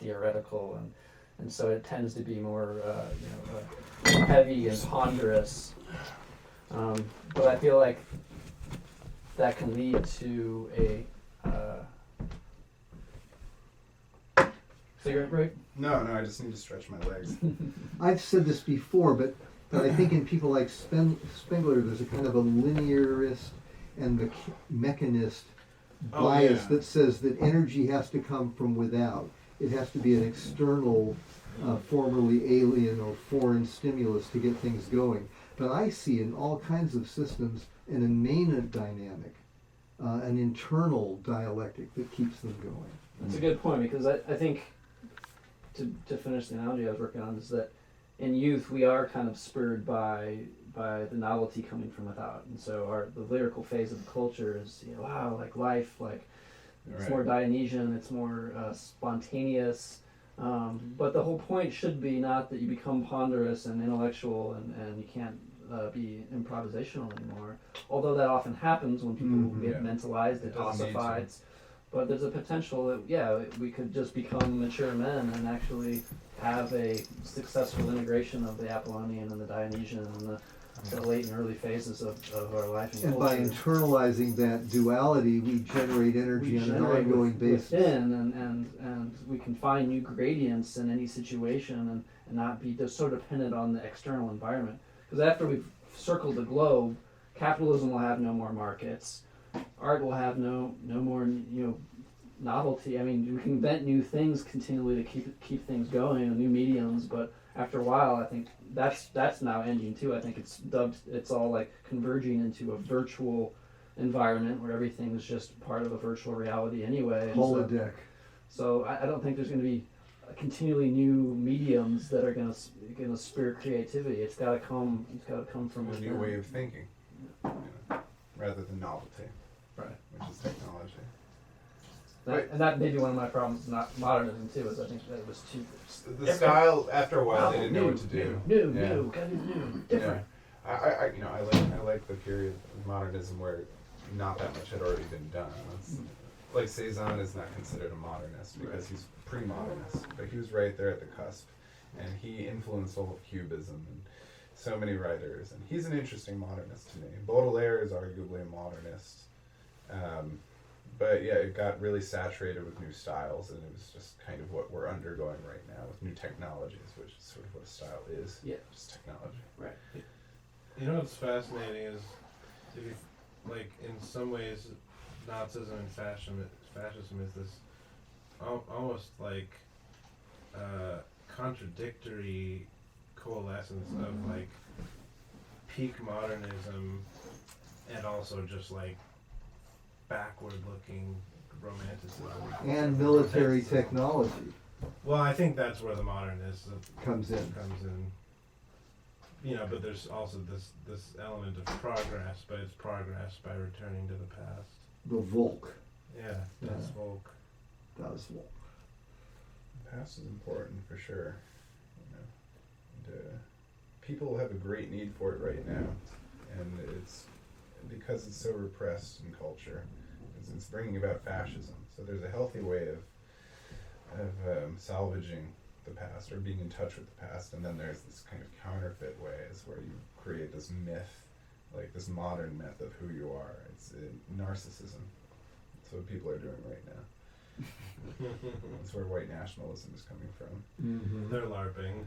theoretical, and so it tends to be more heavy and ponderous. But I feel like that can lead to a cigarette break. No, I just need to stretch my legs. I've said this before, but I think in people like Spengler, there's a kind of a linearist and the mechanist bias that says that energy has to come from without. It has to be an external, formerly alien or foreign stimulus to get things going. But I see in all kinds of systems an immanent dynamic an internal dialectic that keeps them going. That's a good point, because I think, to finish the analogy I was working on, is that in youth we are kind of spurred by the novelty coming from without, and so the lyrical phase of the culture is, wow, like life, like it's Right. more Dionysian, it's more spontaneous, but the whole point should be not that you become ponderous and intellectual and you can't be improvisational anymore, although that often happens when people get Yeah. mentalized, It doesn't need to. ossified. But there's a potential that, we could just become mature men and actually have a successful integration of the Apollonian and the Dionysian and the late and early phases of our life and And by culture. internalizing that duality, we generate energy We on an generate ongoing basis. within, and we can find new gradients in any situation and not be just so dependent on the external environment. Because after we've circled the globe, capitalism will have no more markets. Art will have no more novelty. I mean, we can invent new things continually to keep things going, and new mediums. But after a while, I think that's now ending too. I think it's all like converging into a virtual environment where everything is just part of a virtual reality anyway. And Holodeck. so I don't think there's going to be continually new mediums that are going to spur creativity. It's got to come from A within. new way of thinking, rather than novelty, Right. which is technology. And that may be one of my problems with modernism too, is I think that it was too The style, after a while, they didn't know what to do. New, Yeah. gotta be new, different. Yeah. I like the period of modernism where not that much had already been done. Like Cezanne is not considered a modernist because he's pre-modernist, but he was right there at the cusp, and he influenced all of Cubism and so many writers, and he's an interesting modernist to me. Baudelaire is arguably a modernist, but yeah, it got really saturated with new styles, and it was just kind of what we're undergoing right now with new technologies, which is sort of what a style is. Yeah. Just technology. Right. You know what's fascinating is, if you, like, in some ways, Nazism and fascism is this almost like contradictory coalescence of like peak modernism and also just like backward-looking romanticism And military Romanticism. technology Well, I think that's where the modernism comes in. comes in. But there's also this element of progress, but it's progress by returning to the past. The Volk. Yeah, that's Yeah. folk. Das Volk. The past is important for sure. And, people have a great need for it right now, and it's because it's so repressed in culture. It's bringing about fascism. So there's a healthy way of salvaging the past or being in touch with the past, and then there's this kind of counterfeit ways where you create this myth, like this modern myth of who you are. It's narcissism. That's what people are doing right now. That's where white nationalism is coming from. Mm-hmm. They're LARPing.